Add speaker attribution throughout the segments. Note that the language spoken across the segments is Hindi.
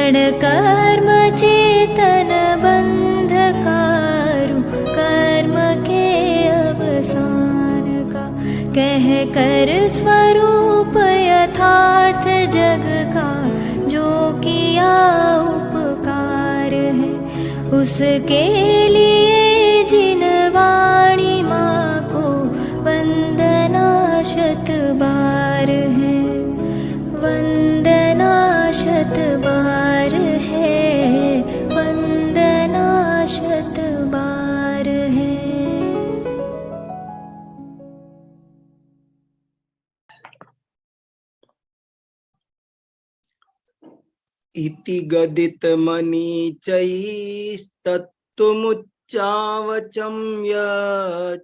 Speaker 1: क्षण कर्म चेतन बंधकारु, कर्म के अवसान का कह कर स्वरूप यथार्थ जग का, जो किया उपकार है उसके लिए जिन वाणी माँ को वंदना शत बार है, वंदना शत बार है, वंदना शत बार है।
Speaker 2: इति गदित मनीचैस्तत्त्वमुच्चावचं यच्चिति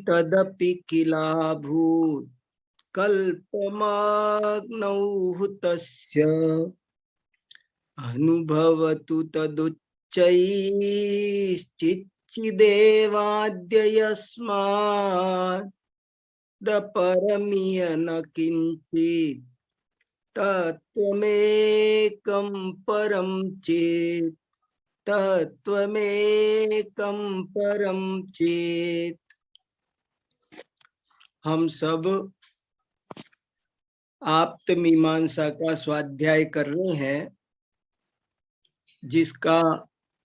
Speaker 2: तदपि किलाभूत् कल्पमग्नौ तस्य, अनुभवतु तदुच्चैश्चिच्चिदेवाद्य यस्मादपरमिय न किञ्चित् तत्त्वमेकं परं चेत्, तत्त्वमेकं परं चेत्। हम सब आप्त मीमांसा का स्वाध्याय कर रहे हैं, जिसका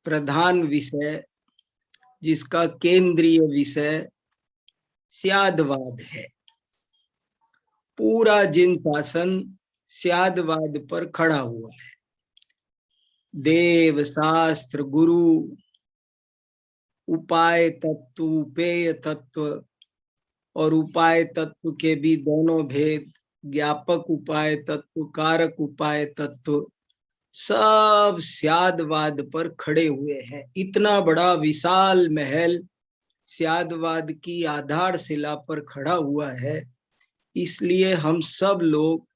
Speaker 2: प्रधान विषय, जिसका केंद्रीय विषय स्यादवाद है। पूरा जिन शासन स्यादवाद पर खड़ा हुआ है। देव, शास्त्र, गुरु, उपाय तत्व, उपेय तत्व और उपाय तत्व के भी दोनों भेद, ज्ञापक उपाय तत्व, कारक उपाय तत्व, सब स्यादवाद पर खड़े हुए हैं। इतना बड़ा विशाल महल स्यादवाद की आधारशिला पर खड़ा हुआ है। इसलिए हम सब लोग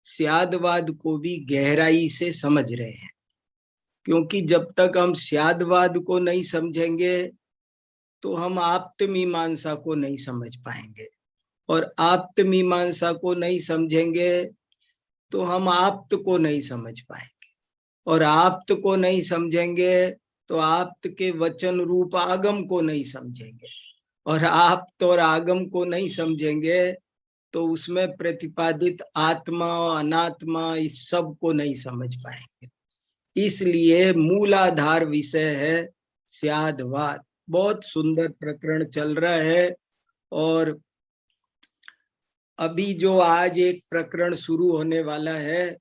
Speaker 2: स्यादवाद को भी गहराई से समझ रहे हैं, क्योंकि जब तक हम स्यादवाद को नहीं समझेंगे तो हम आप्त मीमांसा को नहीं समझ पाएंगे, और आप्त मीमांसा को नहीं समझेंगे तो हम आप्त को नहीं समझ पाएंगे, और आप्त को नहीं समझेंगे तो आप्त के वचन रूप आगम को नहीं समझेंगे, और आप्त और आगम को नहीं समझेंगे तो उसमें प्रतिपादित आत्मा और अनात्मा इस सब को नहीं समझ पाएंगे। इसलिए मूलाधार विषय है स्यादवाद। बहुत सुंदर प्रकरण चल रहा है, और अभी जो आज एक प्रकरण शुरू होने वाला है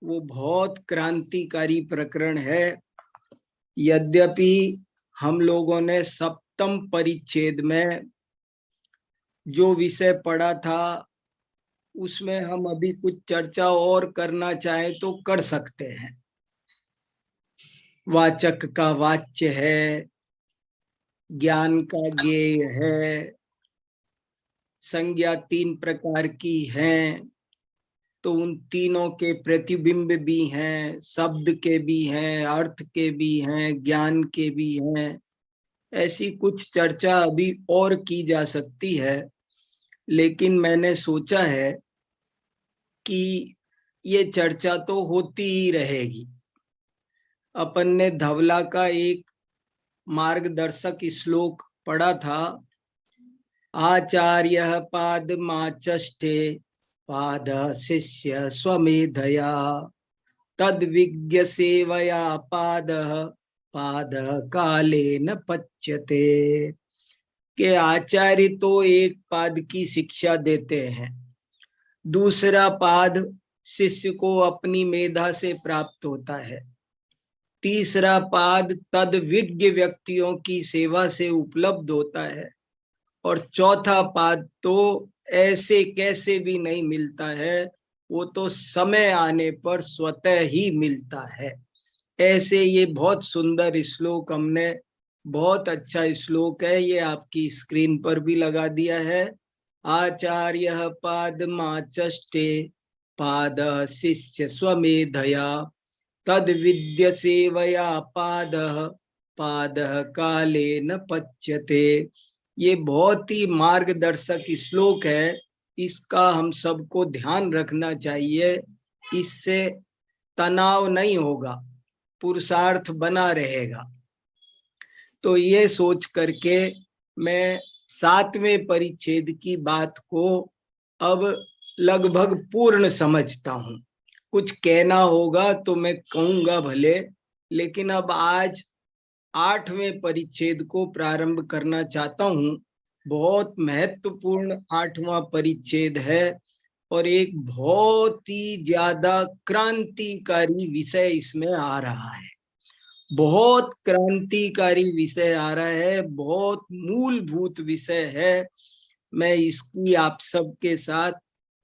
Speaker 2: वो बहुत क्रांतिकारी प्रकरण है। यद्यपि हम लोगों ने सप्तम परिच्छेद में जो विषय पढ़ा था उसमें हम अभी कुछ चर्चा और करना चाहे तो कर सकते हैं। वाचक का वाच्य है, ज्ञान का ज्ञेय है, संज्ञा तीन प्रकार की हैं, तो उन तीनों के प्रतिबिंब भी हैं, शब्द के भी हैं, अर्थ के भी हैं, ज्ञान के भी हैं। ऐसी कुछ चर्चा अभी और की जा सकती है, लेकिन मैंने सोचा है कि ये चर्चा तो होती ही रहेगी। अपन ने धवला का एक मार्गदर्शक श्लोक पढ़ा था, आचार्य पादमाचष्टे पाद शिष्य स्वमेधया तद विज्ञ सेवया पाद पाद काले न पच्यते। के आचार्य तो एक पाद की शिक्षा देते हैं, दूसरा पाद शिष्य को अपनी मेधा से प्राप्त होता है, तीसरा पाद तद विज्ञ व्यक्तियों की सेवा से उपलब्ध होता है, और चौथा पाद तो ऐसे कैसे भी नहीं मिलता है, वो तो समय आने पर स्वतः ही मिलता है। ऐसे ये बहुत सुंदर श्लोक हमने, बहुत अच्छा श्लोक है, ये आपकी स्क्रीन पर भी लगा दिया है। आचार्य पादमाचष्टे पाद शिष्य स्वमेधया तद विद्य सेवया पाद पाद काले न पच्यते। ये बहुत ही मार्गदर्शक श्लोक है, इसका हम सबको ध्यान रखना चाहिए। इससे तनाव नहीं होगा, पुरुषार्थ बना रहेगा। तो ये सोच करके मैं 7वें परिच्छेद की बात को अब लगभग पूर्ण समझता हूँ। कुछ कहना होगा तो मैं कहूंगा भले, लेकिन अब आज 8वें परिच्छेद को प्रारंभ करना चाहता हूँ। बहुत महत्वपूर्ण 8वां परिच्छेद है और एक बहुत ही ज्यादा क्रांतिकारी विषय इसमें आ रहा है। बहुत क्रांतिकारी विषय आ रहा है, बहुत मूलभूत विषय है। मैं इसकी आप सबके साथ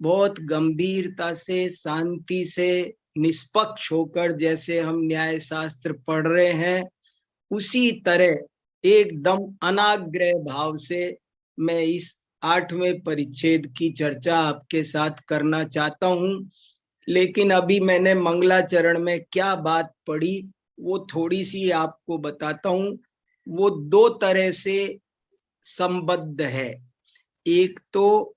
Speaker 2: बहुत गंभीरता से, शांति से, निष्पक्ष होकर, जैसे हम न्याय शास्त्र पढ़ रहे हैं उसी तरह एकदम अनाग्रह भाव से मैं इस 8वें परिच्छेद की चर्चा आपके साथ करना चाहता हूं। लेकिन अभी मैंने मंगलाचरण में क्या बात पढ़ी वो थोड़ी सी आपको बताता हूं। वो 2 तरह से संबद्ध है। एक तो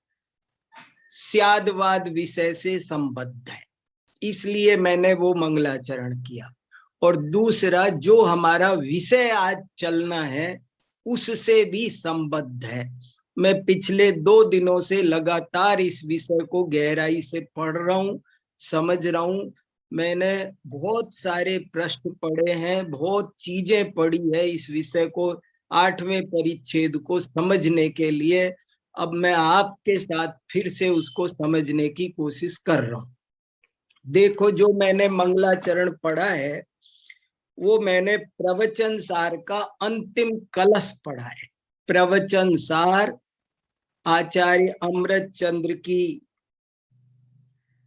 Speaker 2: स्यादवाद विषय से संबद्ध है, इसलिए मैंने वो मंगलाचरण किया, और दूसरा जो हमारा विषय आज चलना है उससे भी संबद्ध है। मैं पिछले 2 दिनों से लगातार इस विषय को गहराई से पढ़ रहा हूँ, समझ रहा हूँ। मैंने बहुत सारे प्रश्न पढ़े हैं, बहुत चीजें पढ़ी है इस विषय को, 8वें परिच्छेद को समझने के लिए। अब मैं आपके साथ फिर से उसको समझने की कोशिश कर रहा हूँ। देखो, जो मैंने मंगलाचरण पढ़ा है वो मैंने प्रवचन सार का अंतिम कलश पढ़ा है। प्रवचन सार आचार्य अमृत चंद्र की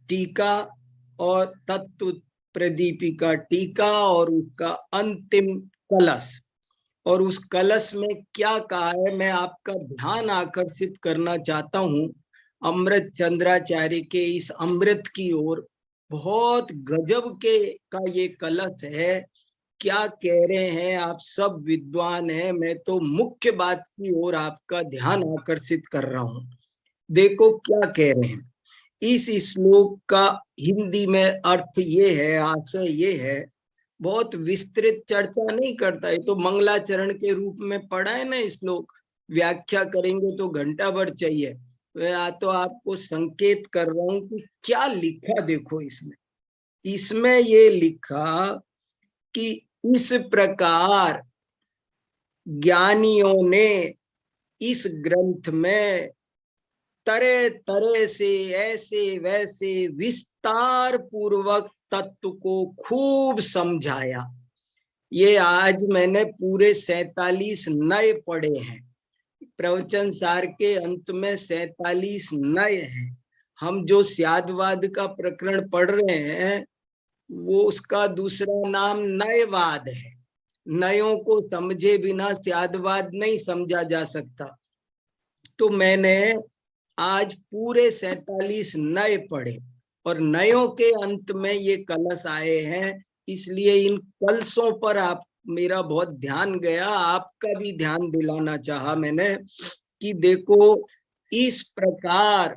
Speaker 2: टीका और तत्व प्रदीपिका टीका और उसका अंतिम कलश, और उस कलश में क्या कहा है मैं आपका ध्यान आकर्षित करना चाहता हूँ अमृत चंद्राचार्य के इस अमृत की ओर। बहुत गजब के का ये कलश है। क्या कह रहे हैं, आप सब विद्वान हैं, मैं तो मुख्य बात की ओर आपका ध्यान आकर्षित कर रहा हूं। देखो क्या कह रहे हैं। इस श्लोक का हिंदी में अर्थ ये है, आशय ये है, बहुत विस्तृत चर्चा नहीं करता है, तो मंगलाचरण के रूप में पढ़ा है ना श्लोक, व्याख्या करेंगे तो घंटा भर चाहिए। मैं तो आपको संकेत कर रहा हूं कि क्या लिखा। देखो इसमें ये लिखा कि इस प्रकार ज्ञानियों ने इस ग्रंथ में तरह तरह से ऐसे वैसे विस्तार पूर्वक तत्व को खूब समझाया। ये आज मैंने पूरे 47 नए पढ़े हैं। प्रवचन सार के अंत में 47 नए हैं। हम जो स्यादवाद का प्रकरण पढ़ रहे हैं वो उसका दूसरा नाम नयवाद है। नयों को समझे बिना स्यादवाद नहीं समझा जा सकता। तो मैंने आज पूरे 47 नए पढ़े और नयों के अंत में ये कलश आए हैं, इसलिए इन कलशों पर आप मेरा बहुत ध्यान गया, आपका भी ध्यान दिलाना चाहा मैंने कि देखो इस प्रकार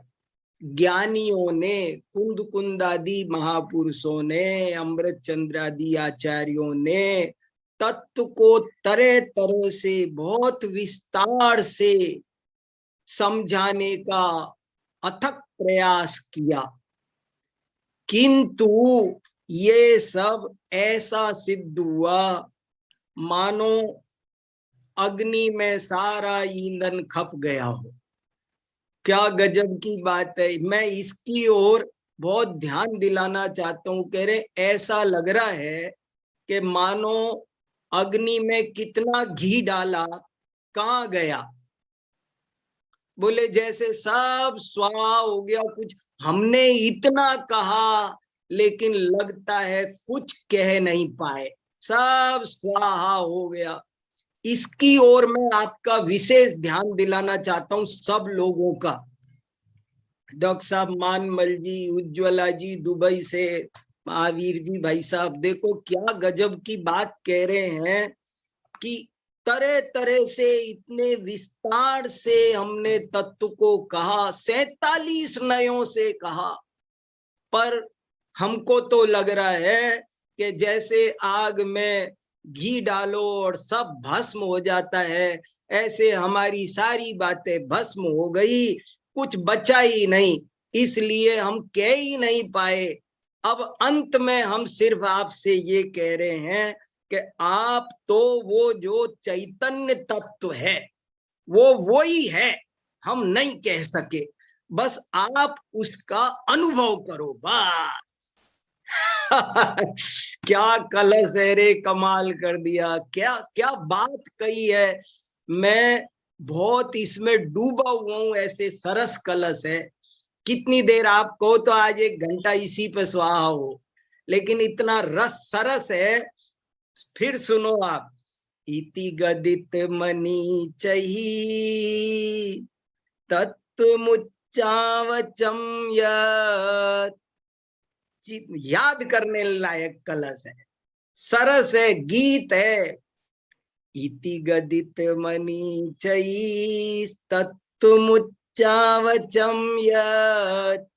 Speaker 2: ज्ञानियों ने, कुंद कुंदादि महापुरुषों ने, अमृत चंद्रादि आचार्यों ने तत्व को तरह तरह से बहुत विस्तार से समझाने का अथक प्रयास किया, किंतु ये सब ऐसा सिद्ध हुआ मानो अग्नि में सारा ईंधन खप गया हो। क्या गजब की बात है। मैं इसकी ओर बहुत ध्यान दिलाना चाहता हूँ। कह रहे ऐसा लग रहा है कि मानो अग्नि में कितना घी डाला, कहाँ गया, बोले जैसे सब स्वाहा हो गया। कुछ हमने इतना कहा लेकिन लगता है कुछ कह नहीं पाए, सब स्वाहा हो गया। इसकी ओर मैं आपका विशेष ध्यान दिलाना चाहता हूं सब लोगों का। डॉक्टर साहब मानमल जी, उज्ज्वला जी दुबई से, महावीर जी भाई साहब, देखो क्या गजब की बात कह रहे हैं कि तरह तरह से इतने विस्तार से हमने तत्व को कहा, 47 नयों से कहा, पर हमको तो लग रहा है कि जैसे आग में घी डालो और सब भस्म हो जाता है, ऐसे हमारी सारी बातें भस्म हो गई, कुछ बचा ही नहीं, इसलिए हम कह ही नहीं पाए। अब अंत में हम सिर्फ आपसे ये कह रहे हैं कि आप तो वो जो चैतन्य तत्व है वो ही है, हम नहीं कह सके, बस आप उसका अनुभव करो बस। क्या कलश है रे, कमाल कर दिया, क्या क्या बात कही है। मैं बहुत इसमें डूबा हुआ हूं, ऐसे सरस कलश है। कितनी देर आप कहो तो आज 1 घंटा इसी पे सुहा हो, लेकिन इतना रस सरस है। फिर सुनो आप, इति गदित मनी चही तत्वमुच्चावचम यत्, याद करने लायक कलश है, सरस है, गीत है। इति गदित मनी चई तत्वमुच्चावचम यत्,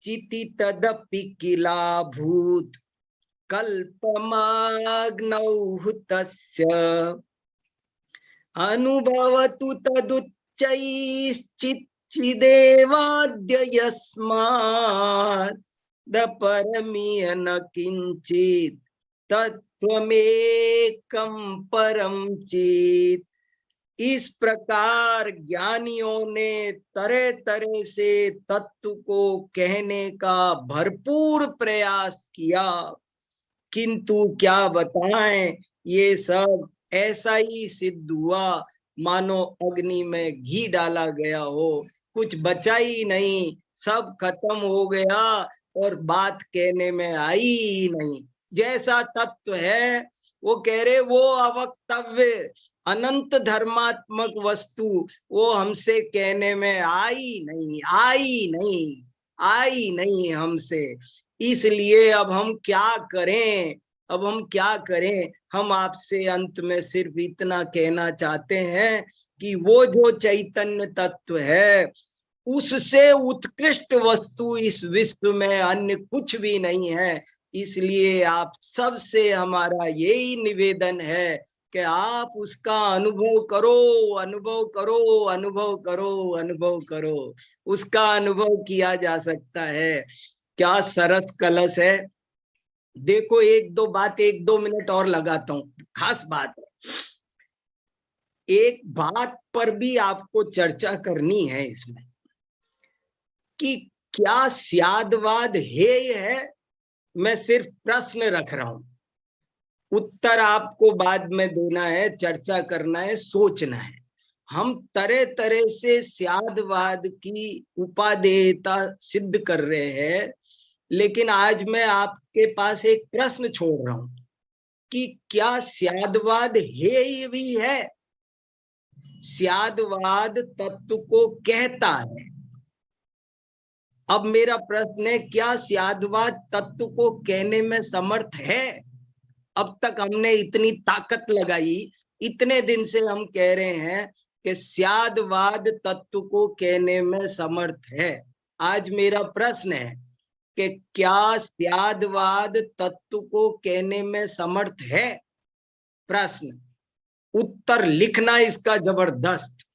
Speaker 2: चिति तदपि किलाभूत कल्पमाग्नौ तस्य, अनुभवतु तदुच्चैश्चिदेवाद्य यस्मात् परमीय न किंचित तत्त्वमेकं परम चित। इस प्रकार ज्ञानियों ने तरह तरह से तत्व को कहने का भरपूर प्रयास किया, किंतु क्या बताएं, ये सब ऐसा ही सिद्ध हुआ मानो अग्नि में घी डाला गया हो, कुछ बचा ही नहीं, सब खत्म हो गया और बात कहने में आई ही नहीं। जैसा तत्व है वो कह रहे, वो अवक्तव्य अनंत धर्मात्मक वस्तु वो हमसे कहने में आई नहीं, आई नहीं, आई नहीं हमसे। इसलिए अब हम क्या करें, अब हम क्या करें। हम आपसे अंत में सिर्फ इतना कहना चाहते हैं कि वो जो चैतन्य तत्व है उससे उत्कृष्ट वस्तु इस विश्व में अन्य कुछ भी नहीं है। इसलिए आप सबसे हमारा यही निवेदन है कि आप उसका अनुभव करो, अनुभव करो, अनुभव करो, अनुभव करो। उसका अनुभव किया जा सकता है। क्या सरस कलश है। देखो, 1-2 बात 1-2 मिनट और लगाता हूं, खास बात है। एक बात पर भी आपको चर्चा करनी है इसमें कि क्या स्यादवाद है। मैं सिर्फ प्रश्न रख रहा हूं, उत्तर आपको बाद में देना है, चर्चा करना है, सोचना है। हम तरह तरह से स्यादवाद की उपादेयता सिद्ध कर रहे हैं, लेकिन आज मैं आपके पास एक प्रश्न छोड़ रहा हूं कि क्या स्यादवाद ही भी है। स्यादवाद तत्व को कहता है। अब मेरा प्रश्न है, क्या स्यादवाद तत्व को कहने में समर्थ है। अब तक हमने इतनी ताकत लगाई, इतने दिन से हम कह रहे हैं कि स्यादवाद तत्व को कहने में समर्थ है। आज मेरा प्रश्न है कि क्या स्यादवाद तत्व को कहने में समर्थ है। प्रश्न, उत्तर लिखना इसका जबरदस्त।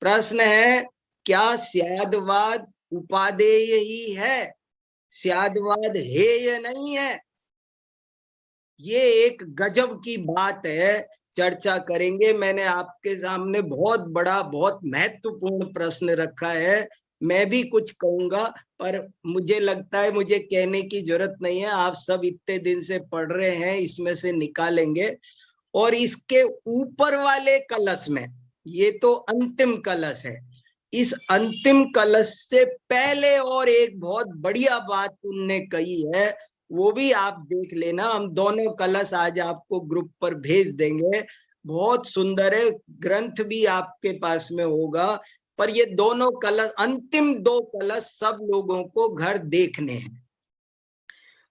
Speaker 2: प्रश्न है, क्या स्यादवाद उपादेय ही है, स्यादवाद है या नहीं है। ये एक गजब की बात है, चर्चा करेंगे। मैंने आपके सामने बहुत बड़ा, बहुत महत्वपूर्ण प्रश्न रखा है। मैं भी कुछ कहूंगा, पर मुझे लगता है मुझे कहने की जरूरत नहीं है, आप सब इतने दिन से पढ़ रहे हैं, इसमें से निकालेंगे। और इसके ऊपर वाले कलश में, ये तो अंतिम कलश है, इस अंतिम कलश से पहले और एक बहुत बढ़िया बात उनने कही है, वो भी आप देख लेना। हम दोनों कलश आज आपको ग्रुप पर भेज देंगे, बहुत सुंदर है, ग्रंथ भी आपके पास में होगा। पर ये दोनों कलश, अंतिम 2 कलश सब लोगों को घर देखने हैं।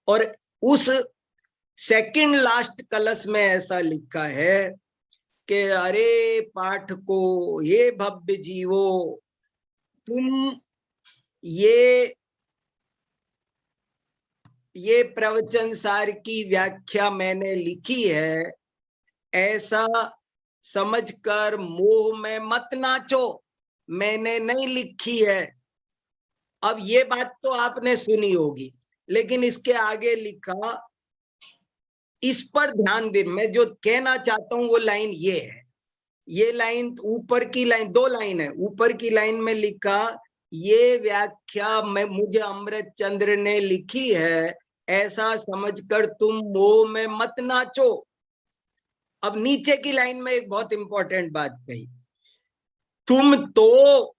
Speaker 2: और उस सेकंड लास्ट कलश में ऐसा लिखा है कि अरे पाठको, ये भव्य जीवो, तुम ये ये प्रवचन सार की व्याख्या मैंने लिखी है, ऐसा समझकर मोह में मत नाचो, मैंने नहीं लिखी है। अब ये बात तो आपने सुनी होगी, लेकिन इसके आगे लिखा, इस पर ध्यान दे। मैं जो कहना चाहता हूं वो लाइन ये है, ये लाइन ऊपर की लाइन, 2 लाइन है। ऊपर की लाइन में लिखा, ये व्याख्या मैं मुझे अमृत चंद्र ने लिखी है, ऐसा समझकर तुम मोह में मत नाचो। अब नीचे की लाइन में एक बहुत इंपॉर्टेंट बात कही, तुम तो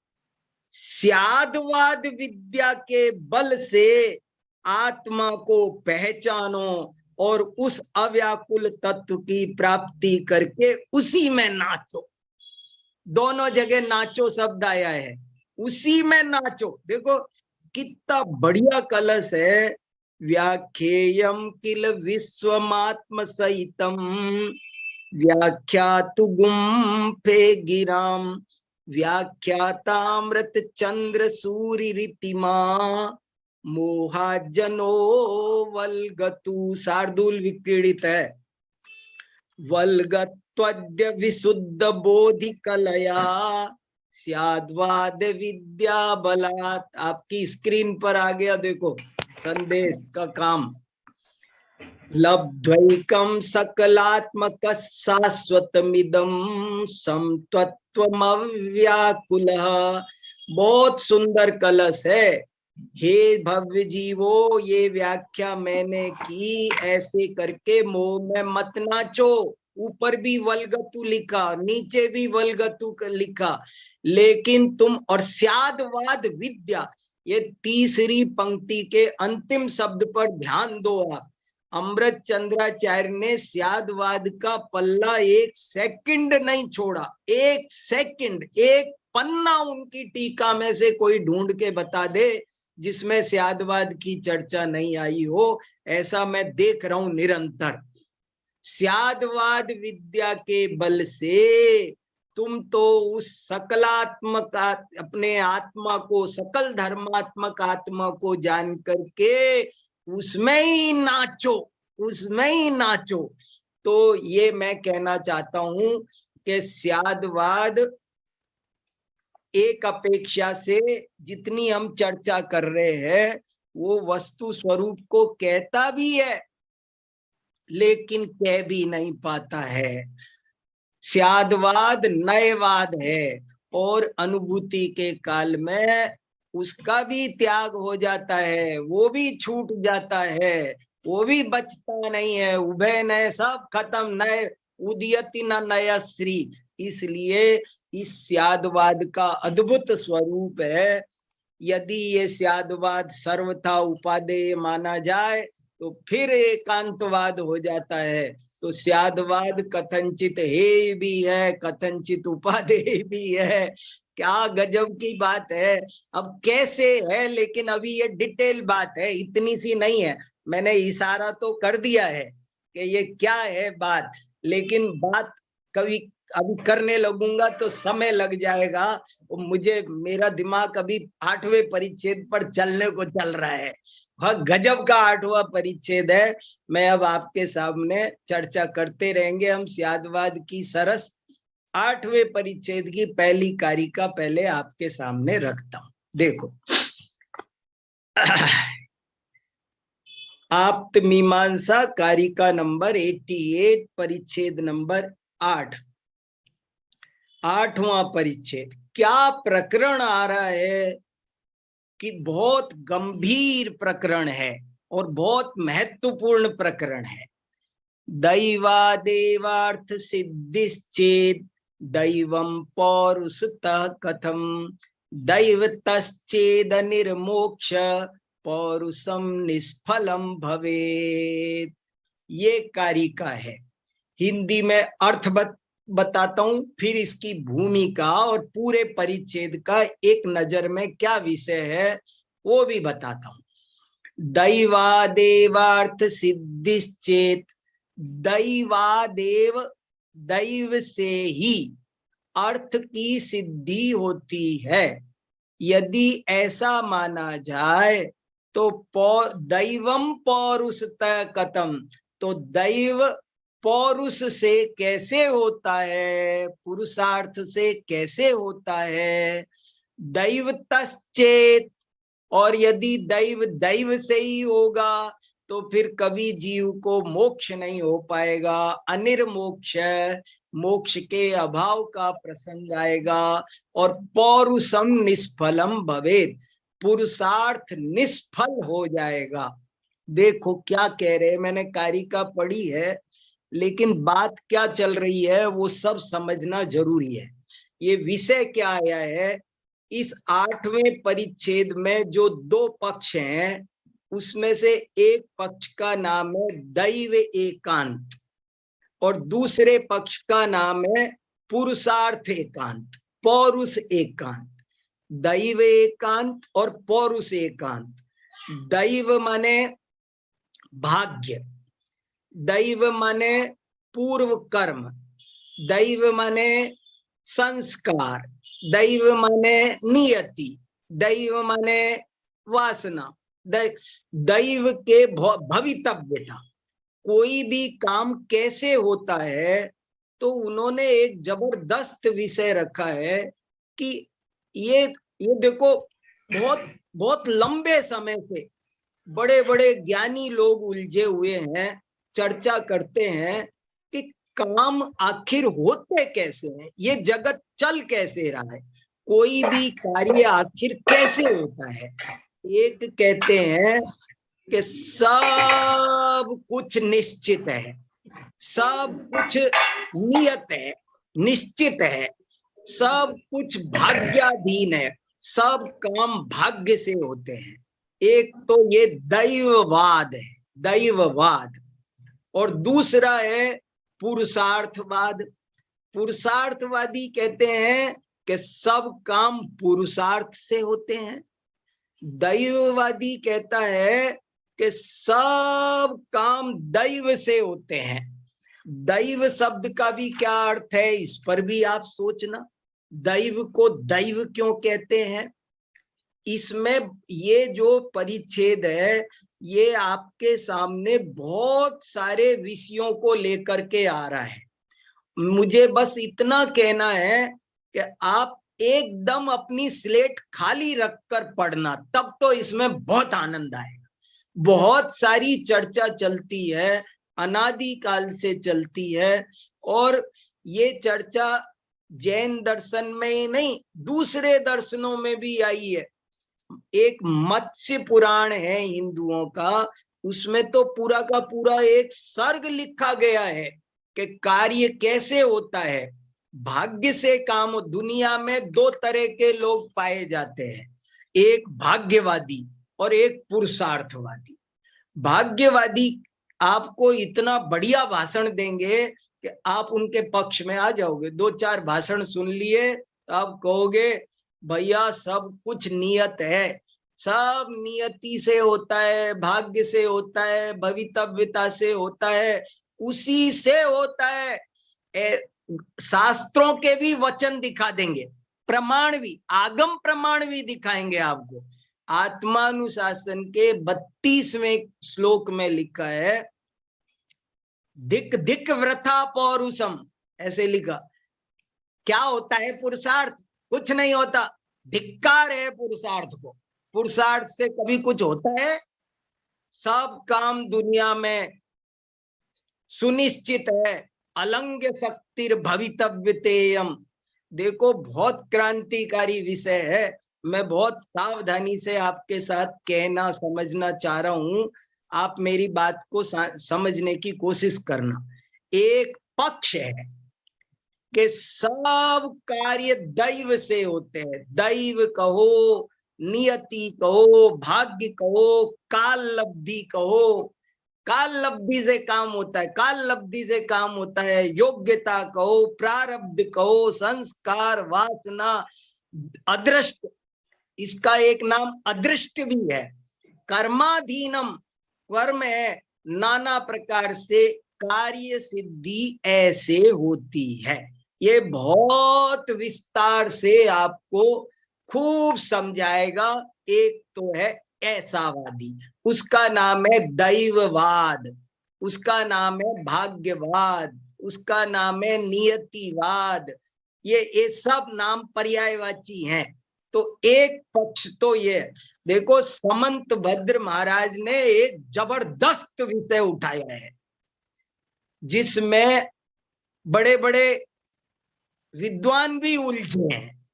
Speaker 2: स्यादवाद विद्या के बल से आत्मा को पहचानो और उस अव्याकुल तत्व की प्राप्ति करके उसी में नाचो। दोनों जगह नाचो शब्द आया है, उसी में नाचो। देखो कितना बढ़िया कलश है। व्याख्येयम किल विश्वमात्म सहितम व्याख्यातु गुम्फे गिराम व्याख्यातामृत चंद्र सूर्य रीतिमा मोहाजनो वल्गतु। शार्दूल विक्रीडित है। वल्गत्वद्य विशुद्ध बोधि कलया स्याद्वाद विद्या बलात्। आपकी स्क्रीन पर आ गया, देखो संदेश का काम। लब्ध्वैकं सकलात्मक शाश्वतमिदं समत्वत्वमव्याकुलः। बहुत सुंदर कलश है। हे भव्य जीवो, ये व्याख्या मैंने की, ऐसे करके मोह में मत नाचो। ऊपर भी वल्गतु लिखा, नीचे भी वल्गतु लिखा, लेकिन तुम और स्यादवाद विद्या, ये तीसरी पंक्ति के अंतिम शब्द पर ध्यान दो आप। अमृत चंद्राचार्य ने स्यादवाद का पल्ला 1 सेकंड नहीं छोड़ा। 1 सेकंड, 1 पन्ना उनकी टीका में से कोई ढूंढ के बता दे जिसमें स्यादवाद की चर्चा नहीं आई हो। ऐसा मैं देख रहा हूं निरंतर। स्यादवाद विद्या के बल से तुम तो उस सकलात्मक अपने आत्मा को, सकल धर्मात्मक आत्मा को जान करके उसमें ही नाचो, उसमें ही नाचो। तो ये मैं कहना चाहता हूं कि स्यादवाद एक अपेक्षा से जितनी हम चर्चा कर रहे हैं वो वस्तु स्वरूप को कहता भी है, लेकिन कह भी नहीं पाता है। स्यादवाद नयवाद है और अनुभूति के काल में उसका भी त्याग हो जाता है, वो भी छूट जाता है, वो भी बचता नहीं है। उभय नए सब खत्म, नए उदयति न नया श्री। इसलिए इस स्यादवाद का अद्भुत स्वरूप है। यदि ये स्यादवाद सर्वथा उपादेय माना जाए तो फिर एकांतवाद हो जाता है। तो स्यादवाद कथनचित हे भी है, कथनचित उपादेय भी है। क्या गजब की बात है। अब कैसे है, लेकिन अभी ये डिटेल बात है, इतनी सी नहीं है। मैंने इशारा तो कर दिया है कि ये क्या है बात, लेकिन बात कभी अभी करने लगूंगा तो समय लग जाएगा। मुझे, मेरा दिमाग अभी 8वें परिच्छेद पर चलने को चल रहा है। बहुत गजब का 8वां परिच्छेद है। मैं अब आपके सामने चर्चा करते रहेंगे। हम स्यादवाद की सरस 8वें परिच्छेद की पहली कारिका पहले आपके सामने रखता हूं। देखो, आप्त मीमांसा कारिका नंबर 88, परिच्छेद नंबर 8, 8वां परिच्छेद। क्या प्रकरण आ रहा है कि बहुत गंभीर प्रकरण है और बहुत महत्वपूर्ण प्रकरण है। दैवादेवार्थ सिद्धिश्चेद दैवं पौरुषतः कथम दैवतश्चेद निर्मोक्ष पौरुषम निष्फलम भवेत्। ये कारिका है। हिंदी में अर्थ बताता हूं, फिर इसकी भूमिका और पूरे परिच्छेद का एक नजर में क्या विषय है वो भी बताता हूं। दैवादेवार्थ सिद्धिश्चेत, दैवादेव, दैव से ही अर्थ की सिद्धि होती है। यदि ऐसा माना जाए तो दैवम पौरुषतः कथम, तो दैव पौरुष से कैसे होता है, पुरुषार्थ से कैसे होता है। दैव तश्चेत, और यदि दैव दैव से ही होगा तो फिर कभी जीव को मोक्ष नहीं हो पाएगा। अनिर्मोक्ष, मोक्ष के अभाव का प्रसंग आएगा। और पौरुषम निष्फलम भवेत्, पुरुषार्थ निष्फल हो जाएगा। देखो क्या कह रहे हैं, मैंने कारिका पढ़ी है, लेकिन बात क्या चल रही है वो सब समझना जरूरी है। ये विषय क्या आया है, इस 8वें परिच्छेद में जो 2 पक्ष हैं उसमें से एक पक्ष का नाम है दैव एकांत और दूसरे पक्ष का नाम है पुरुषार्थ एकांत, पौरुष एकांत। दैव एकांत और पौरुष एकांत। दैव माने भाग्य, दैव माने पूर्व कर्म, दैव माने संस्कार, दैव माने नियति, दैव माने वासना, दैव के भवितव्यता। कोई भी काम कैसे होता है, तो उन्होंने एक जबरदस्त विषय रखा है कि ये देखो, बहुत बहुत लंबे समय से बड़े बड़े ज्ञानी लोग उलझे हुए हैं, चर्चा करते हैं कि काम आखिर होते कैसे हैं, ये जगत चल कैसे रहा है, कोई भी कार्य आखिर कैसे होता है। एक कहते हैं कि सब कुछ निश्चित है, सब कुछ नियत है, निश्चित है, सब कुछ भाग्याधीन है, सब काम भाग्य से होते हैं। एक तो ये दैववाद है, दैववाद, और दूसरा है पुरुषार्थवाद। पुरुषार्थवादी कहते हैं कि सब काम पुरुषार्थ से होते हैं। दैववादी कहता है कि सब काम दैव से होते हैं। दैव शब्द का भी क्या अर्थ है, इस पर भी आप सोचना। दैव को दैव क्यों कहते हैं, इसमें ये जो परिच्छेद है ये आपके सामने बहुत सारे विषयों को लेकर के आ रहा है। मुझे बस इतना कहना है कि आप एकदम अपनी स्लेट खाली रखकर पढ़ना, तब तो इसमें बहुत आनंद आएगा। बहुत सारी चर्चा चलती है, अनादि काल से चलती है, और ये चर्चा जैन दर्शन में ही नहीं दूसरे दर्शनों में भी आई है। एक मत्स्य पुराण है हिंदुओं का, उसमें तो पूरा का पूरा एक सर्ग लिखा गया है कि कार्य कैसे होता है, भाग्य से काम। दुनिया में 2 तरह के लोग पाए जाते हैं, एक भाग्यवादी और एक पुरुषार्थवादी। भाग्यवादी आपको इतना बढ़िया भाषण देंगे कि आप उनके पक्ष में आ जाओगे। 2-4 भाषण सुन लिए तो आप कहोगे भैया सब कुछ नियत है, सब नियति से होता है, भाग्य से होता है, भवितव्यता से होता है, उसी से होता है। शास्त्रों के भी वचन दिखा देंगे, प्रमाण भी, आगम प्रमाण भी दिखाएंगे आपको। आत्मानुशासन के 32वें श्लोक में लिखा है, धिक धिक वृथा पौरुषम, ऐसे लिखा। क्या होता है पुरुषार्थ, कुछ नहीं होता, धिक्कार है पुरुषार्थ को। पुरुषार्थ से कभी कुछ होता है, सब काम दुनिया में सुनिश्चित है। अलंघ्य शक्तिर भवितव्यतेयम, देखो बहुत क्रांतिकारी विषय है, मैं बहुत सावधानी से आपके साथ कहना समझना चाह रहा हूं, आप मेरी बात को समझने की कोशिश करना। एक पक्ष है कि सब कार्य दैव से होते हैं, दैव कहो, नियति कहो, भाग्य कहो, काल लब्धि कहो, काल लब्धि से काम होता है, काल लब्धि से काम होता है, योग्यता कहो, प्रारब्ध कहो, संस्कार, वासना, अदृष्ट, इसका एक नाम अदृष्ट भी है, कर्माधीनम, कर्म है, नाना प्रकार से कार्य सिद्धि ऐसे होती है। ये बहुत विस्तार से आपको खूब समझाएगा। एक तो है ऐसावादी, उसका नाम है दैववाद, उसका नाम है भाग्यवाद, उसका नाम है नियतिवाद। ये सब नाम पर्यायवाची हैं। तो एक पक्ष तो ये देखो, समंत भद्र महाराज ने एक जबरदस्त विषय उठाया है जिसमें बड़े बड़े विद्वान भी उलझे हैं,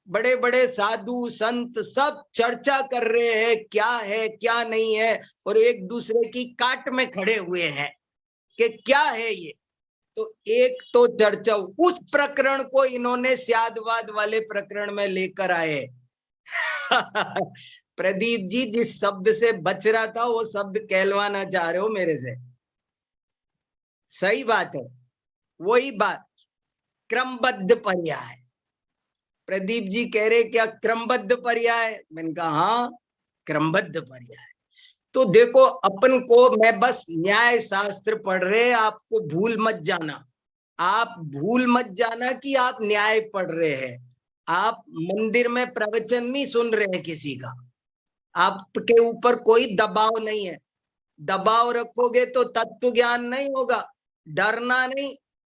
Speaker 2: बड़े बड़े साधु संत सब चर्चा कर रहे हैं क्या है क्या नहीं है, और एक दूसरे की काट में खड़े हुए हैं कि क्या है ये। तो एक तो चर्चा, उस प्रकरण को इन्होंने स्यादवाद वाले प्रकरण में लेकर आए। प्रदीप जी जिस शब्द से बच रहा था वो शब्द कहलवाना चाह रहे हो मेरे से। सही बात है, वही बात, क्रमबद्ध पर्याय। प्रदीप जी कह रहे क्या क्रमबद्ध पर्याय, मैंने कहा हाँ क्रमबद्ध पर्याय। तो देखो अपन को, मैं बस न्याय शास्त्र पढ़ रहे, आपको भूल मत जाना, आप भूल मत जाना कि आप न्याय पढ़ रहे हैं। आप मंदिर में प्रवचन नहीं सुन रहे हैं किसी का, आपके ऊपर कोई दबाव नहीं है। दबाव रखोगे तो तत्व ज्ञान नहीं होगा। डरना नहीं,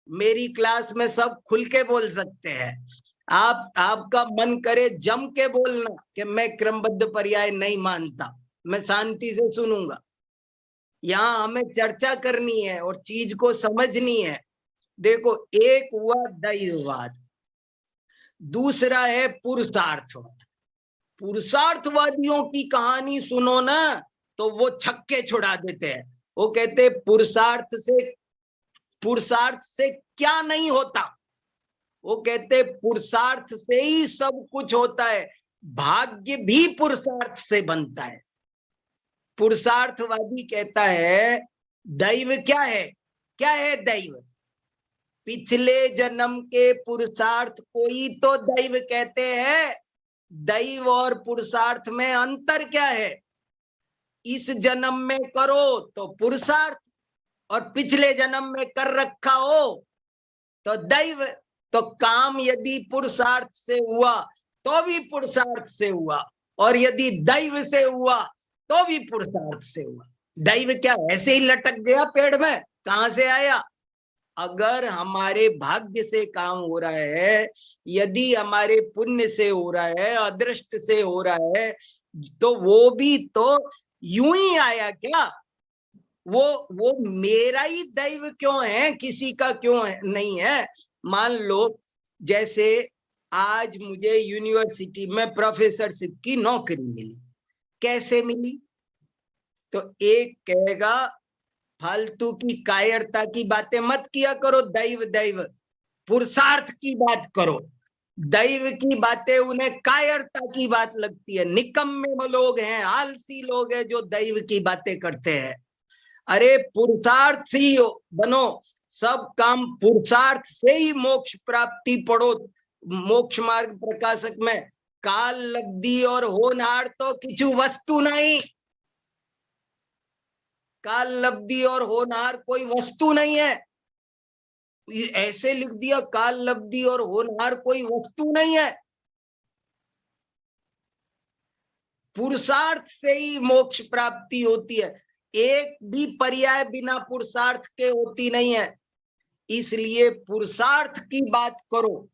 Speaker 2: मेरी क्लास में सब खुल के बोल सकते हैं। आपका मन करे जम के बोलना कि मैं क्रमबद्ध पर्याय नहीं मानता, मैं शांति से सुनूंगा। यहाँ हमें चर्चा करनी है और चीज को समझनी है। देखो, एक हुआ दैववाद, दूसरा है पुरुषार्थवाद। पुरुषार्थवादियों की कहानी सुनो ना तो वो छक्के छुड़ा देते हैं। वो कहते पुरुषार्थ से क्या नहीं होता, वो कहते पुरुषार्थ से ही सब कुछ होता है, भाग्य भी पुरुषार्थ से बनता है। पुरुषार्थवादी कहता है दैव क्या है, क्या है दैव, पिछले जन्म के पुरुषार्थ को ही तो दैव कहते हैं। दैव और पुरुषार्थ में अंतर क्या है, इस जन्म में करो तो पुरुषार्थ, और पिछले जन्म में कर रखा हो तो दैव। तो काम यदि पुरुषार्थ से हुआ तो भी पुरुषार्थ से हुआ, और यदि दैव से हुआ तो भी पुरुषार्थ से हुआ। दैव क्या ऐसे ही लटक गया पेड़ में, कहां से आया? अगर हमारे भाग्य से काम हो रहा है, यदि हमारे पुण्य से हो रहा है, अदृष्ट से हो रहा है, तो वो भी तो यूं ही आया क्या? वो मेरा ही दैव क्यों है, किसी का क्यों है नहीं है? मान लो जैसे आज मुझे यूनिवर्सिटी में प्रोफेसरशिप की नौकरी मिली, कैसे मिली? तो एक कहेगा फालतू की कायरता की बातें मत किया करो, दैव दैव, पुरुषार्थ की बात करो। दैव की बातें उन्हें कायरता की बात लगती है। निकम्मे लोग हैं, आलसी लोग हैं जो दैव की बातें करते हैं। अरे पुरुषार्थ ही बनो, सब काम पुरुषार्थ से ही मोक्ष प्राप्ति पढ़ो। मोक्ष मार्ग प्रकाशक में काल लब्धि और होनहार तो किछु वस्तु नहीं, काल लब्धि और होनहार कोई वस्तु नहीं है। ऐसे लिख दिया, काल लब्धि और होनहार कोई वस्तु नहीं है। पुरुषार्थ से ही मोक्ष प्राप्ति होती है, एक भी पर्याय बिना पुरुषार्थ के होती नहीं है। इसलिए पुरुषार्थ की बात करो,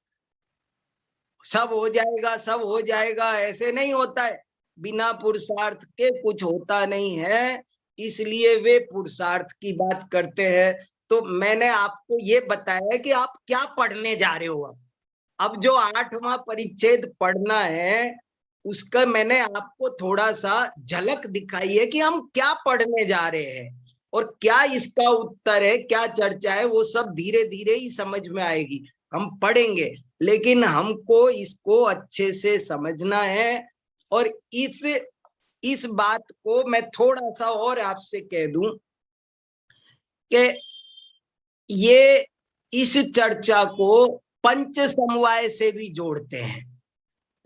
Speaker 2: सब हो जाएगा सब हो जाएगा, ऐसे नहीं होता है। बिना पुरुषार्थ के कुछ होता नहीं है, इसलिए वे पुरुषार्थ की बात करते हैं। तो मैंने आपको ये बताया कि आप क्या पढ़ने जा रहे हो। अब जो 8वां परिच्छेद पढ़ना है उसका मैंने आपको थोड़ा सा झलक दिखाई है कि हम क्या पढ़ने जा रहे हैं और क्या इसका उत्तर है, क्या चर्चा है, वो सब धीरे धीरे ही समझ में आएगी। हम पढ़ेंगे लेकिन हमको इसको अच्छे से समझना है। और इस बात को मैं थोड़ा सा और आपसे कह दूं कि ये इस चर्चा को पंच समवाय से भी जोड़ते हैं।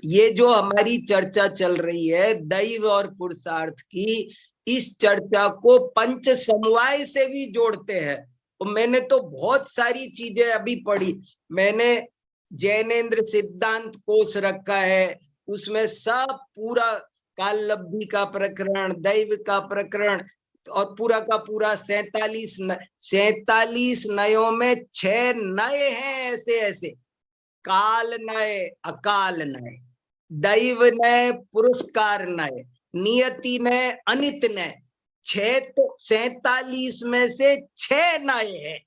Speaker 2: ये जो हमारी चर्चा चल रही है दैव और पुरुषार्थ की, इस चर्चा को पंच समवाय से भी जोड़ते हैं। तो मैंने तो बहुत सारी चीजें अभी पढ़ी, मैंने जैनेन्द्र सिद्धांत कोश रखा है, उसमें सब पूरा काल लब्धि का प्रकरण, दैव का प्रकरण, और पूरा का पूरा 47 नयों में 6 नए हैं ऐसे ऐसे। काल नय, अकाल नय, दैव नय, पुरस्कार नय, नियति नय, अनित नय। 6 तो 47 में से 6 नए हैं।